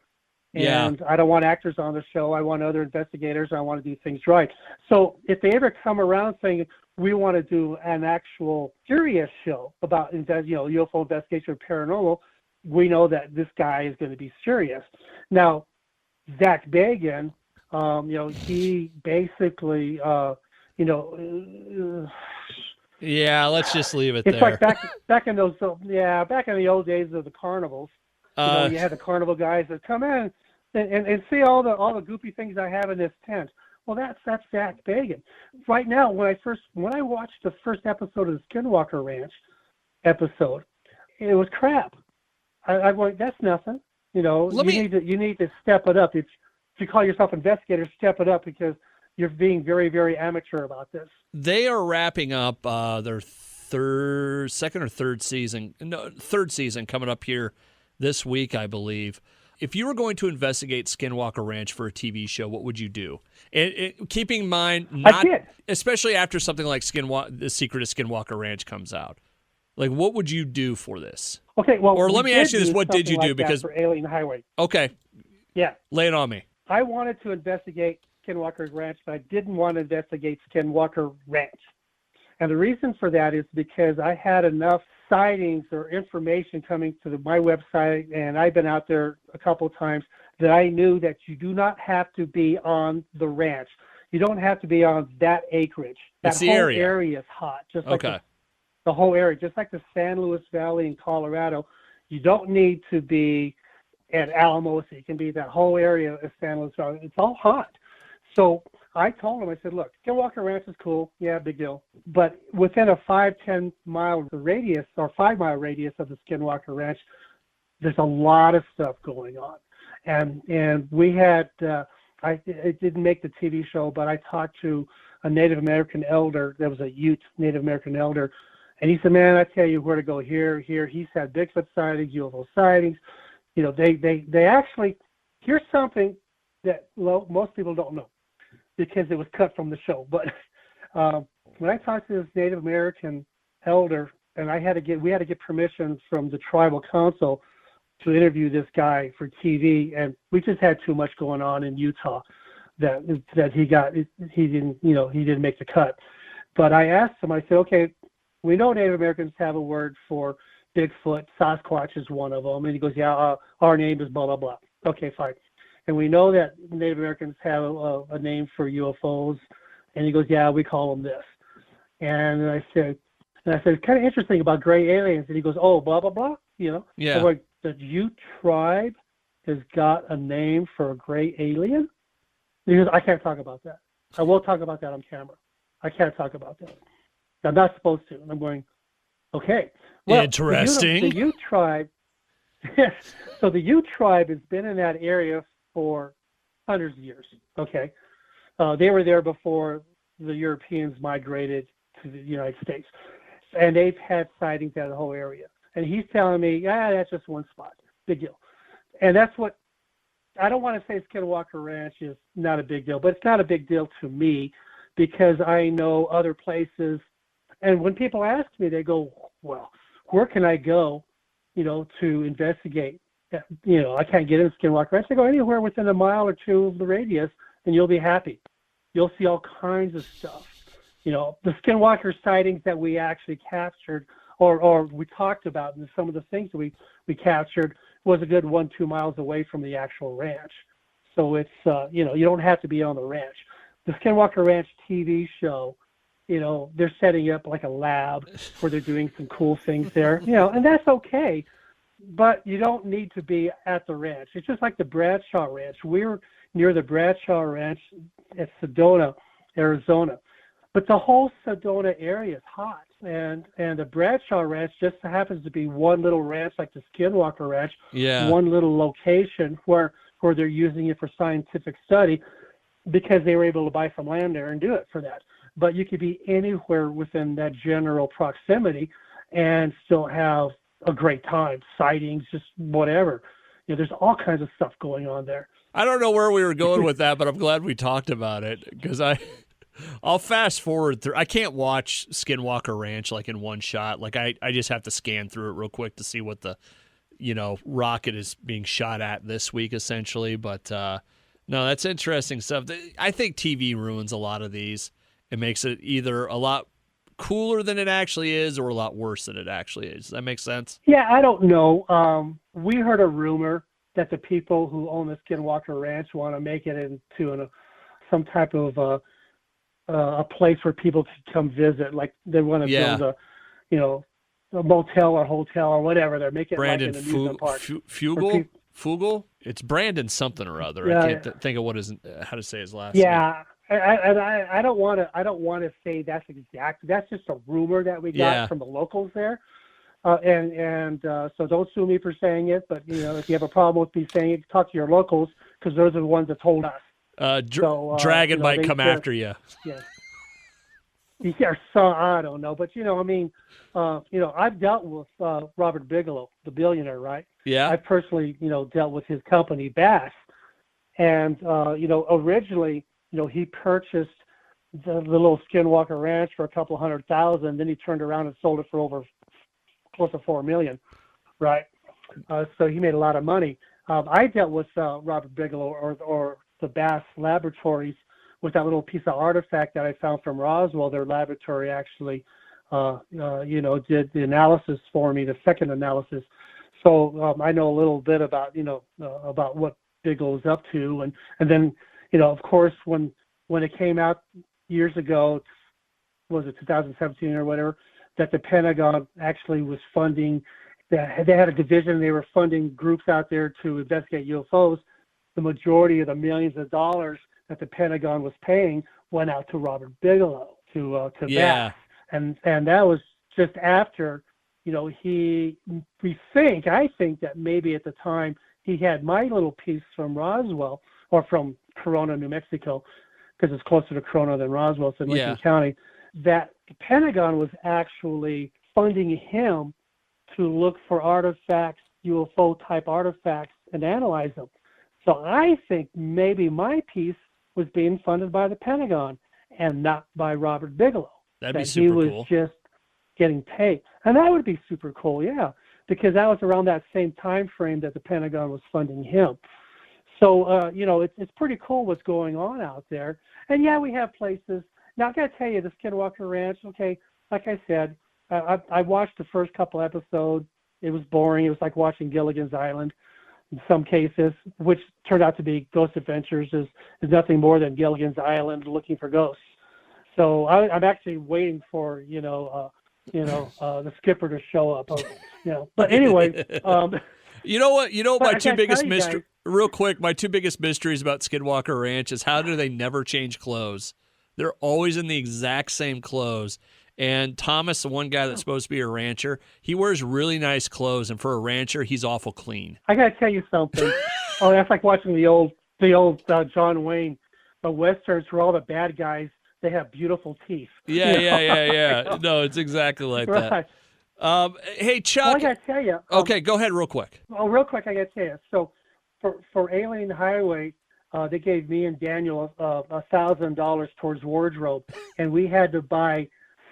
B: And I don't want actors on the show. I want other investigators. I want to do things right. So if they ever come around saying we want to do an actual serious show about UFO investigation or paranormal, we know that this guy is going to be serious. Now, Zach Bagan, he basically,
A: let's just leave it
B: it's
A: there.
B: It's like back in the old days of the carnivals. You had the carnival guys that come in and see all the goofy things I have in this tent. Well, that's Zach Bagan. Right now, when I watched the first episode of the Skinwalker Ranch episode, it was crap. I'm like, that's nothing. You need to step it up. If you call yourself investigator, step it up, because you're being very, very amateur about this.
A: They are wrapping up their second or third season. No, third season coming up here this week, I believe. If you were going to investigate Skinwalker Ranch for a TV show, what would you do? And keeping in mind, especially after something like The Secret of Skinwalker Ranch comes out, like, what would you do for this?
B: Okay, well,
A: or let me ask you this: what did you do? Because
B: for Alien Highway.
A: Okay.
B: Yeah.
A: Lay it on me.
B: I wanted to investigate Skinwalker Ranch, but I didn't want to investigate Skinwalker Ranch. And the reason for that is because I had enough sightings or information coming to my website, and I've been out there a couple of times, that I knew that you do not have to be on the ranch. You don't have to be on that acreage. That
A: it's the
B: whole
A: area
B: is hot. Just like the whole area, just like the San Luis Valley in Colorado. You don't need to be at Alamosa. You can be that whole area of San Luis Valley. It's all hot. So I told him, I said, look, Skinwalker Ranch is cool. Yeah, big deal. But within a 5-10 mile radius or 5 mile radius of the Skinwalker Ranch, there's a lot of stuff going on. And we had, it didn't make the TV show, but I talked to a Native American elder. There was a Ute Native American elder. And he said, man, I tell you where to go here. He's had Bigfoot sightings, UFO sightings. They actually, here's something that most people don't know, because it was cut from the show. But when I talked to this Native American elder, and we had to get permission from the tribal council to interview this guy for TV, and we just had too much going on in Utah that he didn't make the cut. But I asked him, I said, okay, we know Native Americans have a word for Bigfoot. Sasquatch is one of them. And he goes, yeah, our name is blah, blah, blah. Okay, fine. And we know that Native Americans have a name for UFOs. And he goes, yeah, we call them this. And I said, it's kind of interesting about gray aliens. And he goes, oh, blah, blah, blah.
A: Yeah.
B: So like, the Ute tribe has got a name for a gray alien? And he goes, I can't talk about that. I will talk about that on camera. I can't talk about that. I'm not supposed to. And I'm going, okay. Well,
A: interesting.
B: The Ute tribe, so the Ute tribe has been in that area for hundreds of years. Okay. They were there before the Europeans migrated to the United States. And they've had sightings out of the whole area. And he's telling me, that's just one spot. Big deal. And that's what, I don't want to say Skinwalker Ranch is not a big deal, but it's not a big deal to me, because I know other places. And when people ask me, they go, well, where can I go, to investigate? I can't get in Skinwalker Ranch. I go anywhere within a mile or two of the radius, and you'll be happy. You'll see all kinds of stuff. The Skinwalker sightings that we actually captured, or we talked about, and some of the things that we captured was a good 1-2 miles away from the actual ranch. So it's, you don't have to be on the ranch. The Skinwalker Ranch TV show, they're setting up like a lab where they're doing some cool things there, and that's okay. But you don't need to be at the ranch. It's just like the Bradshaw Ranch. We're near the Bradshaw Ranch at Sedona, Arizona. But the whole Sedona area is hot. And the Bradshaw Ranch just happens to be one little ranch like the Skinwalker Ranch, one little location where they're using it for scientific study because they were able to buy some land there and do it for that. But you could be anywhere within that general proximity and still have a great time, sightings, just whatever. There's all kinds of stuff going on there.
A: I don't know where we were going with that, but I'm glad we talked about it because I'll fast forward through. I can't watch Skinwalker Ranch like in one shot. Like I just have to scan through it real quick to see what the, rocket is being shot at this week essentially. But no, that's interesting stuff. I think TV ruins a lot of these. It makes it either a lot cooler than it actually is or a lot worse than it actually is. Does that make sense?
B: Yeah, I don't know. We heard a rumor that the people who own the Skinwalker Ranch want to make it into some type of a place where people can come visit. Like they want to build a motel or hotel or whatever. They're making
A: Brandon
B: like an amusement park.
A: Fugel? It's Brandon something or other.
B: Yeah,
A: I can't think of how to say his last name.
B: Yeah. I don't want to say that's exact. That's just a rumor that we got from the locals there, so don't sue me for saying it. But if you have a problem with me saying it, talk to your locals because those are the ones that told us.
A: Dragon might come after you.
B: Yeah. Yeah, so I don't know, but I've dealt with Robert Bigelow, the billionaire, right?
A: Yeah.
B: I personally, dealt with his company, Bass, and originally. He purchased the little Skinwalker Ranch for a couple $100,000. Then he turned around and sold it for over close to $4 million, right? So he made a lot of money. I dealt with Robert Bigelow or the Bass Laboratories with that little piece of artifact that I found from Roswell. Their laboratory actually, did the analysis for me, the second analysis. So I know a little bit about what Bigelow's up to, and then. Of course, when it came out years ago, was it 2017 or whatever, that the Pentagon actually was funding, they had a division, they were funding groups out there to investigate UFOs. The majority of the millions of dollars that the Pentagon was paying went out to Robert Bigelow, to Bass. And that was just after, I think that maybe at the time he had my little piece from Roswell, or from Corona, New Mexico, because it's closer to Corona than Roswell, it's in Lincoln County, that the Pentagon was actually funding him to look for artifacts, UFO-type artifacts, and analyze them. So I think maybe my piece was being funded by the Pentagon and not by Robert Bigelow.
A: That'd be super cool.
B: He was just getting paid. And that would be super cool, because that was around that same time frame that the Pentagon was funding him. So, it's pretty cool what's going on out there. And, we have places. Now, I got to tell you, the Skinwalker Ranch, okay, like I said, I watched the first couple episodes. It was boring. It was like watching Gilligan's Island in some cases, which turned out to be Ghost Adventures is nothing more than Gilligan's Island looking for ghosts. So I'm actually waiting for, the skipper to show up. But anyway.
A: You know what? My two biggest mysteries. Real quick, my two biggest mysteries about Skinwalker Ranch is how do they never change clothes? They're always in the exact same clothes. And Thomas, the one guy that's supposed to be a rancher, he wears really nice clothes, and for a rancher, he's awful clean.
B: I got to tell you something. That's like watching the old John Wayne westerns where all the bad guys, they have beautiful teeth.
A: Yeah. No, it's exactly like
B: right.
A: that. Hey, Chuck.
B: Well, I got to tell you.
A: Okay, go ahead real quick.
B: Real quick, I got to tell you. So for Alien Highway, they gave me and Daniel $1,000 towards wardrobe, and we had to buy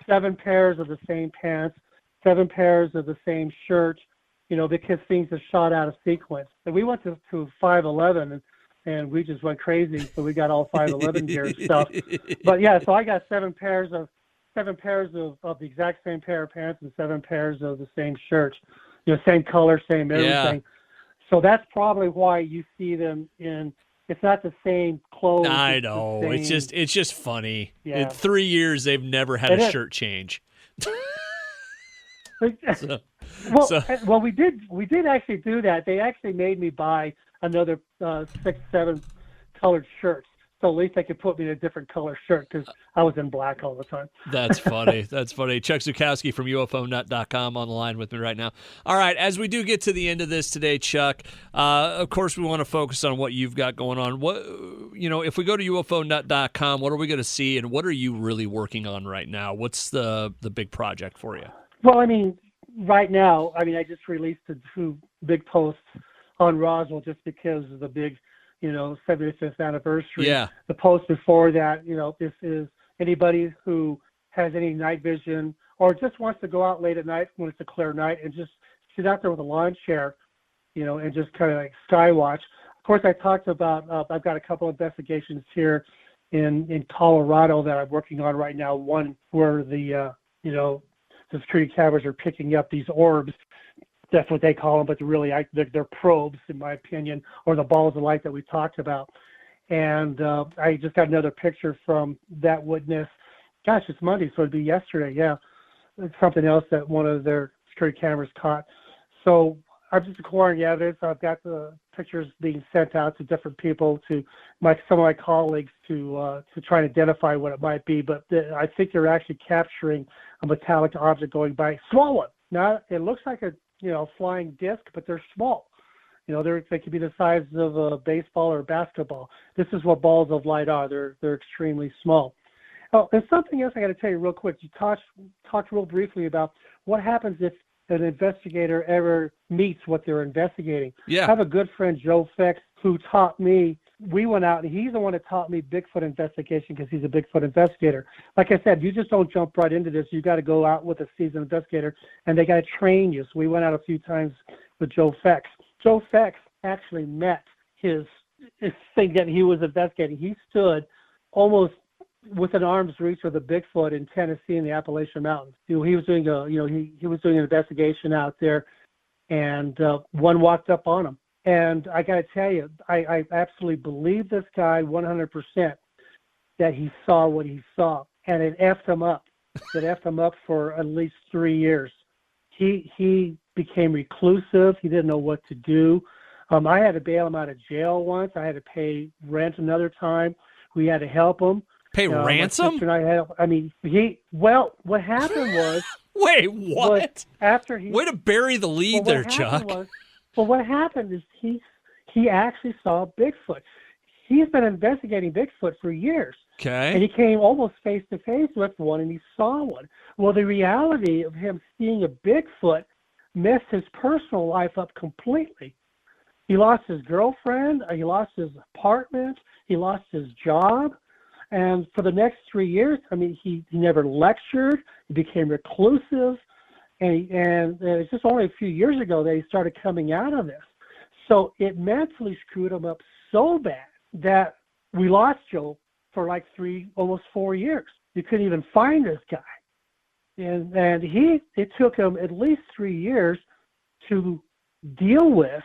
B: 7 pairs of the same pants, 7 pairs of the same shirt, because things are shot out of sequence. And we went to 511 and we just went crazy, so we got all 511 gear stuff. But so I got 7 pairs of the exact same pair of pants and 7 pairs of the same shirt, same color, same everything. So that's probably why you see them in it's not the same clothes.
A: I
B: it's the
A: know.
B: same-
A: It's just funny.
B: Yeah.
A: In 3 years, they've never had
B: It
A: a
B: is.
A: shirt change. So,
B: Well,
A: so-
B: well, we did actually do that. They actually made me buy another 6, 7 colored shirts, so at least they could put me in a different color shirt because I was in black all the time.
A: That's funny. That's funny. Chuck Zukowski from UFOnut.com on the line with me right now. All right, as we do get to the end of this today, Chuck, of course we want to focus on what you've got going on. What, if we go to UFOnut.com, what are we going to see, and what are you really working on right now? What's the big project for you?
B: Well, I mean, right now, I just released the 2 big posts on Roswell just because of the big, 75th anniversary.
A: Yeah.
B: The post before that, this is anybody who has any night vision or just wants to go out late at night when it's a clear night and just sit out there with a lawn chair, and just kind of like sky watch. Of course, I talked about, I've got a couple of investigations here in Colorado that I'm working on right now. One where the security cameras are picking up these orbs. That's what they call them, but they're probes, in my opinion, or the balls of light that we talked about. And I just got another picture from that witness. Gosh, it's Monday, so it'd be yesterday. Yeah, it's something else that one of their security cameras caught. So I'm just acquiring evidence. I've got the pictures being sent out to different people, to some of my colleagues, to try and identify what it might be. But I think they're actually capturing a metallic object going by, small one. Now it looks like a flying disc, but they're small. They could be the size of a baseball or a basketball. This is what balls of light are. They're extremely small. Oh, there's something else I got to tell you real quick. You talked real briefly about what happens if an investigator ever meets what they're investigating.
A: Yeah.
B: I have a good friend, Joe Fex, who taught me. We went out, and he's the one that taught me Bigfoot investigation because he's a Bigfoot investigator. Like I said, you just don't jump right into this. You got to go out with a seasoned investigator, and they got to train you. So we went out a few times with Joe Fex. Joe Fex actually met his thing that he was investigating. He stood almost within arm's reach of the Bigfoot in Tennessee in the Appalachian Mountains. He was doing he was doing an investigation out there, and one walked up on him. And I got to tell you, I absolutely believe this guy 100% that he saw what he saw, and it effed him up. It effed him up for at least 3 years. He became reclusive. He didn't know what to do. I had to bail him out of jail once. I had to pay rent another time. We had to help him.
A: Pay ransom?
B: My sister and what happened was...
A: Wait, what?
B: After he...
A: Way to bury the lead there, Chuck.
B: What happened is he actually saw Bigfoot. He's been investigating Bigfoot for years.
A: Okay.
B: And he came almost face to face with one, and he saw one. Well, the reality of him seeing a Bigfoot messed his personal life up completely. He lost his girlfriend, he lost his apartment, he lost his job. And for the next 3 years, he never lectured. He became reclusive. And it's just only a few years ago that he started coming out of this. So it mentally screwed him up so bad that we lost Joe for like almost 4 years. You couldn't even find this guy. And it took him at least 3 years to deal with,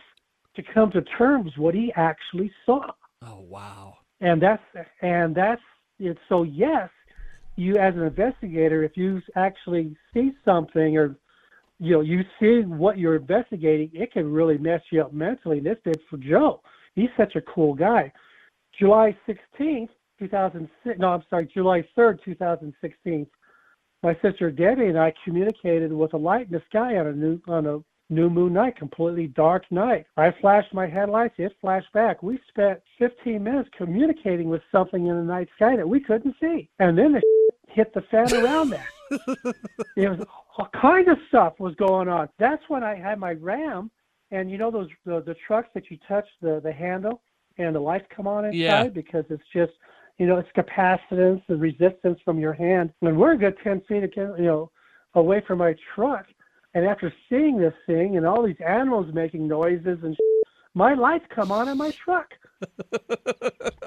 B: to come to terms what he actually saw.
A: Oh, wow.
B: And that's it. So yes, you as an investigator, if you actually see something, or you see what you're investigating, it can really mess you up mentally. This did for Joe. He's such a cool guy. July 3rd, 2016, my sister Debbie and I communicated with a light in the sky on a new moon night, completely dark night. I flashed my headlights, it flashed back. We spent 15 minutes communicating with something in the night sky that we couldn't see. And then the hit the fan around that. It was all kind of stuff was going on. That's when I had my Ram, and those the trucks that you touch the handle and the lights come on inside, because it's just it's capacitance and resistance from your hand. And we're a good 10 feet away from my truck. And after seeing this thing and all these animals making noises and my lights come on in my truck.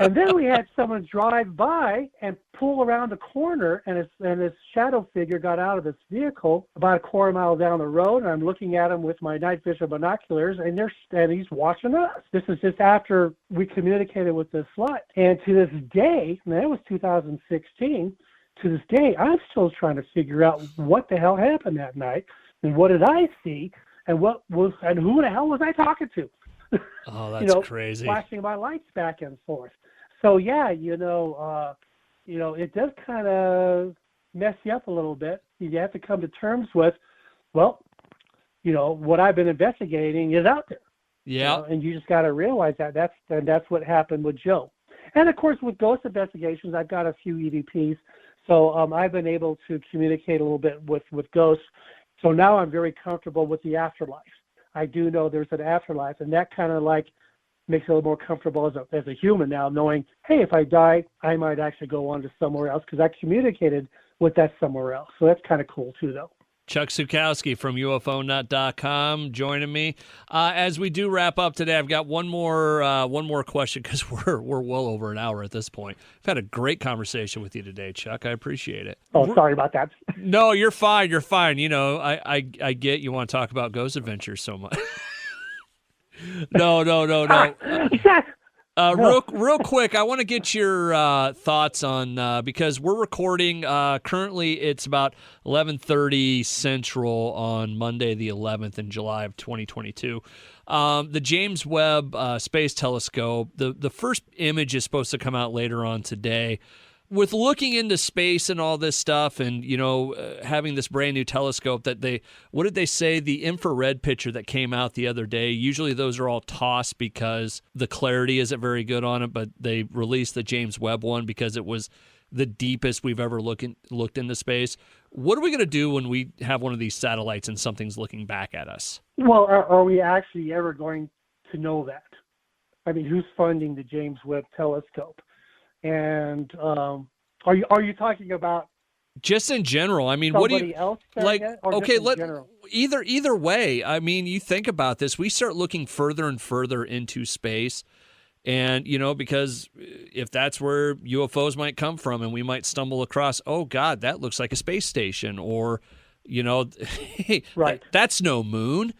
B: And then we had someone drive by and pull around the corner, and this shadow figure got out of this vehicle about a quarter mile down the road, and I'm looking at him with my night vision binoculars, and he's watching us. This is just after we communicated with this slut. And to this day, and that was 2016, to this day, I'm still trying to figure out what the hell happened that night, and what did I see, and who the hell was I talking to?
A: Oh, that's crazy.
B: Flashing my lights back and forth. So yeah, it does kind of mess you up a little bit. You have to come to terms with, well, what I've been investigating is out there.
A: Yeah.
B: And you just got to realize that that's what happened with Joe. And of course, with ghost investigations, I've got a few EVPs, so I've been able to communicate a little bit with ghosts. So now I'm very comfortable with the afterlife. I do know there's an afterlife, and that kind of like makes it a little more comfortable as a human now, knowing, hey, if I die, I might actually go on to somewhere else because I communicated with that somewhere else. So that's kind of cool too, though.
A: Chuck Zukowski from UFOnut.com joining me. As we do wrap up today, I've got one more question because we're well over an hour at this point. I've had a great conversation with you today, Chuck. I appreciate it.
B: Oh, sorry about that.
A: No, you're fine. You're fine. I get you want to talk about ghost adventures so much. No. Real quick, I want to get your thoughts on because we're recording. Currently, it's about 11:30 Central on Monday, the 11th in July of 2022. The James Webb Space Telescope. The first image is supposed to come out later on today. With looking into space and all this stuff, and having this brand new telescope what did they say? The infrared picture that came out the other day. Usually those are all tossed because the clarity isn't very good on it, but they released the James Webb one because it was the deepest we've ever looked into space. What are we going to do when we have one of these satellites and something's looking back at us?
B: Well, are we actually ever going to know that? I mean, who's funding the James Webb Telescope? And are you talking about
A: just in general? I mean,
B: somebody
A: what do you
B: else
A: like? Okay, either way. I mean, you think about this. We start looking further and further into space, and because if that's where UFOs might come from, and we might stumble across, oh God, that looks like a space station, or hey,
B: right,
A: that's no moon.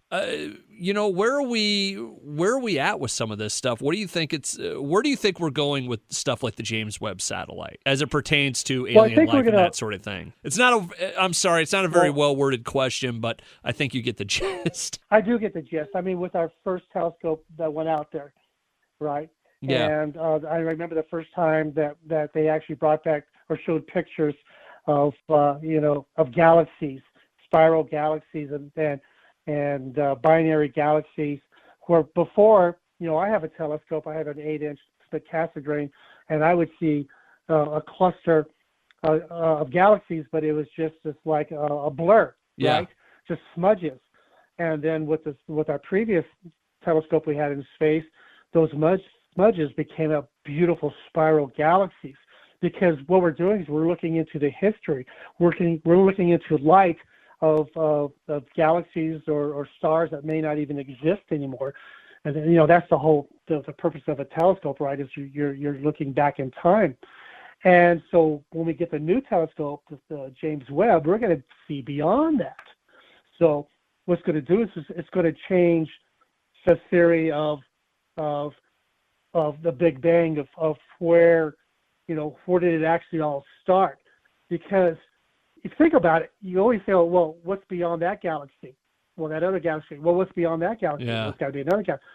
A: Where are we at with some of this stuff? What do you think where do you think we're going with stuff like the James Webb satellite as it pertains to alien life and that sort of thing? I'm sorry, it's not a very well-worded question, but I think you get the gist.
B: I do get the gist. I mean, with our first telescope that went out there, right?
A: Yeah.
B: And I remember the first time that they actually brought back or showed pictures of galaxies, spiral galaxies, and binary galaxies, where before, I have a telescope, I have an 8-inch spectroscopy, and I would see a cluster of galaxies, but it was just like a blur, right? Just smudges. And then with our previous telescope we had in space, those smudges became a beautiful spiral galaxies, because what we're doing is we're looking into the history, we're looking into light of galaxies or stars that may not even exist anymore. And then, that's the purpose of a telescope, right? Is you're looking back in time. And so when we get the new telescope, the James Webb, we're going to see beyond that. So what's going to do is it's going to change the theory of the Big Bang, of where did it actually all start? Because if you think about it, you always say, well, what's beyond that galaxy? Well, that other galaxy. Well, what's beyond that galaxy?
A: Yeah.
B: Well, it's got to be another galaxy.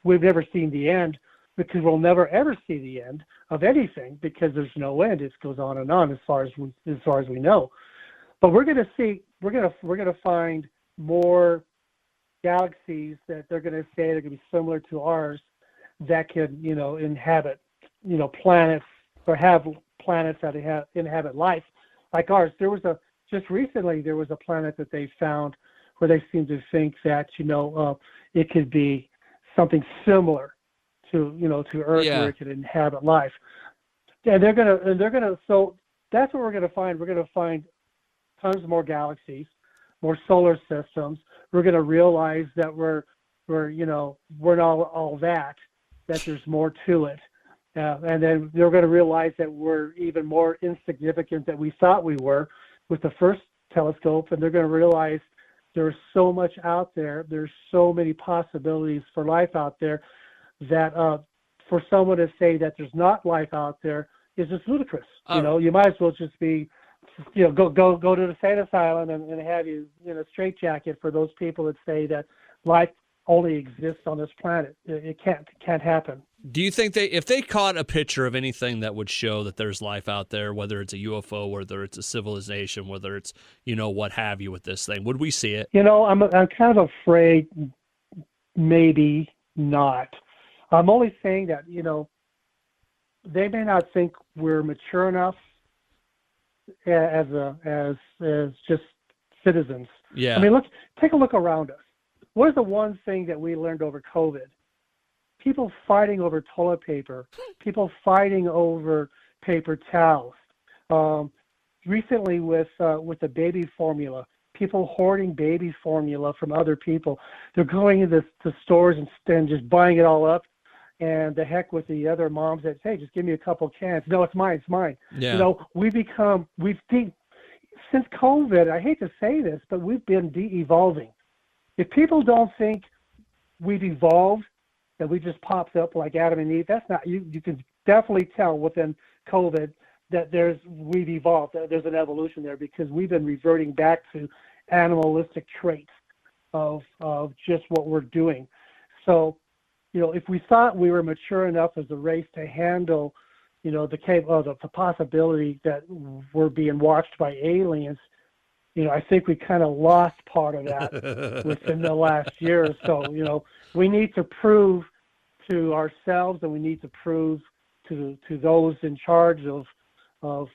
B: We've never seen the end, because we'll never ever see the end of anything, because there's no end. It goes on and on as far as we know. But we're going to find more galaxies that they're going to say they're going to be similar to ours, that can inhabit planets, or have planets that inhabit life like ours. Just recently there was a planet that they found where they seem to think that it could be something similar to Earth, where it could inhabit life. And they're gonna so that's what we're gonna find. We're gonna find tons more galaxies, more solar systems. We're gonna realize that we're not all that. that there's more to it. And then they're going to realize that we're even more insignificant than we thought we were with the first telescope, and they're going to realize there's so much out there. There's so many possibilities for life out there that for someone to say that there's not life out there is just ludicrous. You might as well just be, go to the sane asylum and have you in a straitjacket for those people that say that life only exists on this planet. It can't happen.
A: Do you think if they caught a picture of anything that would show that there's life out there, whether it's a UFO, whether it's a civilization, whether it's, what have you with this thing, would we see it?
B: I'm kind of afraid maybe not. I'm only saying that, they may not think we're mature enough as just citizens.
A: Yeah.
B: I mean, take a look around us. What is the one thing that we learned over COVID? People fighting over toilet paper, people fighting over paper towels. Recently with the baby formula, people hoarding baby formula from other people. They're going into the stores and just buying it all up. And the heck with the other moms that say, just give me a couple cans. No, it's mine.
A: Yeah.
B: Since COVID, I hate to say this, but we've been de-evolving. If people don't think we've evolved, that we just popped up like Adam and Eve, that's not, you can definitely tell within COVID that we've evolved, that there's an evolution there, because we've been reverting back to animalistic traits of just what we're doing. So, if we thought we were mature enough as a race to handle, the possibility that we're being watched by aliens, I think we kind of lost part of that within the last year or so. We need to prove to ourselves, and we need to prove to those in charge of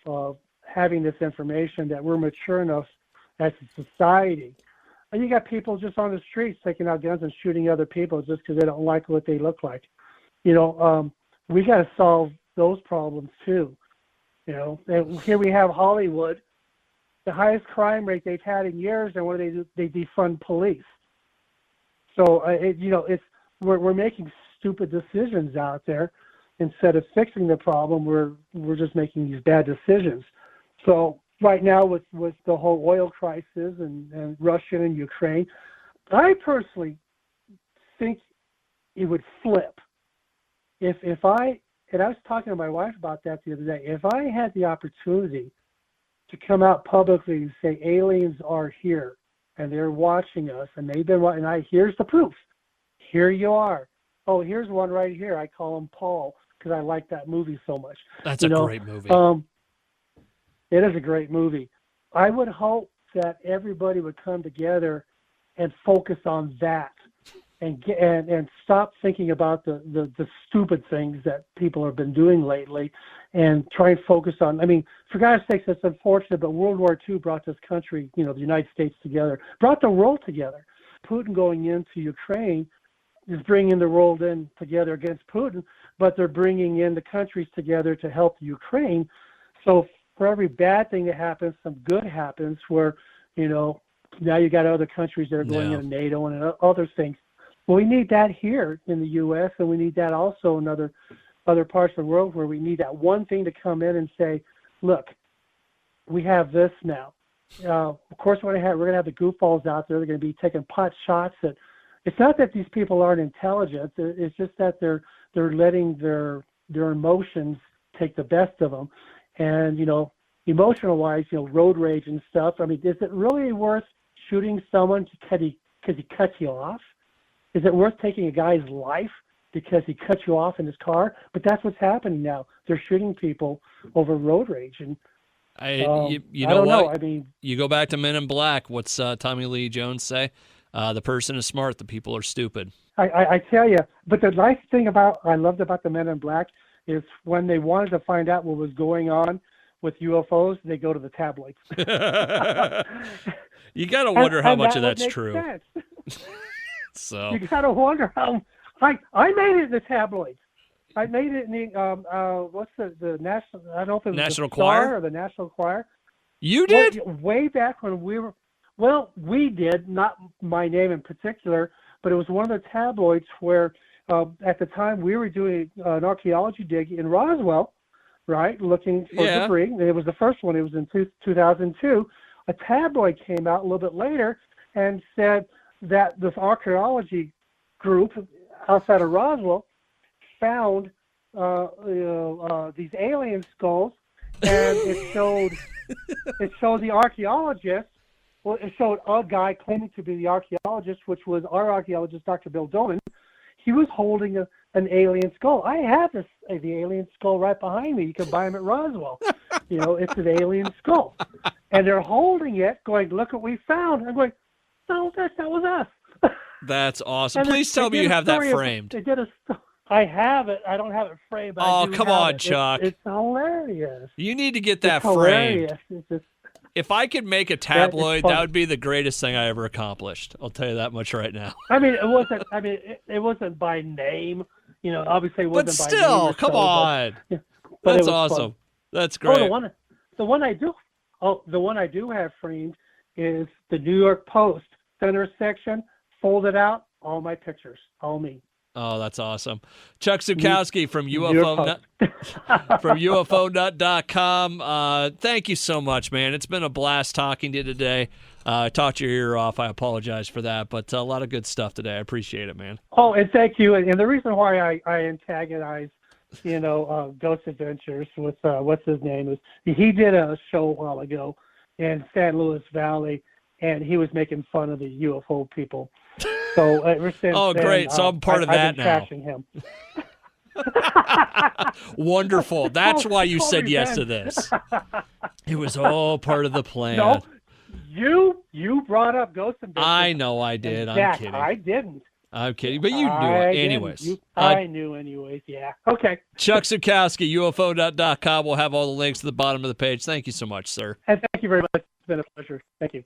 B: having this information that we're mature enough as a society. And you got people just on the streets taking out guns and shooting other people just because they don't like what they look like. We got to solve those problems too. And here we have Hollywood, the highest crime rate they've had in years, and what do? They defund police. So we're making stupid decisions out there instead of fixing the problem. We're just making these bad decisions. So right now with the whole oil crisis and Russia and Ukraine, I personally think it would flip. If I was talking to my wife about that the other day, if I had the opportunity to come out publicly and say aliens are here and they're watching us and they've been watching, here's the proof. Here you are. Oh, here's one right here. I call him Paul because I like that movie so much.
A: That's a great movie.
B: It is a great movie. I would hope that everybody would come together and focus on that and stop thinking about the stupid things that people have been doing lately and try and focus on, for God's sakes, it's unfortunate, but World War II brought this country, the United States together, brought the world together. Putin going into Ukraine is bringing the world in together against Putin, but they're bringing in the countries together to help Ukraine. So for every bad thing that happens, some good happens where, now you got other countries that are going into NATO and other things. Well, we need that here in the U.S., and we need that also in other parts of the world where we need that one thing to come in and say, look, we have this now. Of course, we're going to have the goofballs out there. They're going to be taking pot shots at. It's not that these people aren't intelligent. It's just that they're letting their emotions take the best of them. And, emotional-wise, road rage and stuff. Is it really worth shooting someone because he cuts you off? Is it worth taking a guy's life because he cuts you off in his car? But that's what's happening now. They're shooting people over road rage. And
A: I don't
B: know.
A: You go back to Men in Black. What's Tommy Lee Jones say? The person is smart. The people are stupid.
B: I tell you. But the nice thing I loved about the Men in Black is when they wanted to find out what was going on with UFOs, they go to the tabloids.
A: You got to wonder how much of that's true.
B: Sense.
A: So
B: you got to wonder how. I made it in the tabloids. I made it in the what's the national? I don't know if it was
A: National
B: the
A: Choir
B: Star or the National Choir.
A: You did?
B: Way back when we were. Well, we did, not my name in particular, but it was one of the tabloids where at the time we were doing an archaeology dig in Roswell, right, looking for debris. It was the first one. It was in 2002. A tabloid came out a little bit later and said that this archaeology group outside of Roswell found these alien skulls, and it showed the archaeologist. Well, it showed a guy claiming to be the archaeologist, which was our archaeologist, Dr. Bill Doman. He was holding an alien skull. I have the alien skull right behind me. You can buy them at Roswell. It's an alien skull. And they're holding it, going, look what we found. I'm going, no, that was us.
A: That's awesome. Please tell me you have that framed.
B: I have it. I don't have it framed.
A: Oh, come on, Chuck.
B: It's hilarious.
A: You need to get that framed.
B: Hilarious. It's just,
A: if I could make a tabloid, that would be the greatest thing I ever accomplished. I'll tell you that much right now.
B: I mean, it wasn't. It wasn't by name. Obviously, it wasn't
A: but
B: by
A: still,
B: name.
A: Come on.
B: But
A: that's awesome. Fun. That's great.
B: The one I do have framed is the New York Post center section, folded out, all my pictures, all me.
A: Oh, that's awesome. Chuck Zukowski from from UFOnut.com. Thank you so much, man. It's been a blast talking to you today. I talked your ear off. I apologize for that, but a lot of good stuff today. I appreciate it, man.
B: Oh, and thank you. And the reason why I antagonize, Ghost Adventures with what's his name is he did a show a while ago in San Luis Valley, and he was making fun of the UFO people. So ever since
A: great. So I'm part of that now.
B: Trashing him.
A: Wonderful. That's why you said yes to this. It was all part of the plan.
B: No, you brought up Ghost Adventures.
A: I know I did. I'm kidding.
B: I didn't.
A: I'm kidding, but you knew it anyways.
B: I knew anyways, yeah. Okay.
A: Chuck Zukowski, UFOnut.com. We'll have all the links at the bottom of the page. Thank you so much, sir.
B: And thank you very much. It's been a pleasure. Thank you.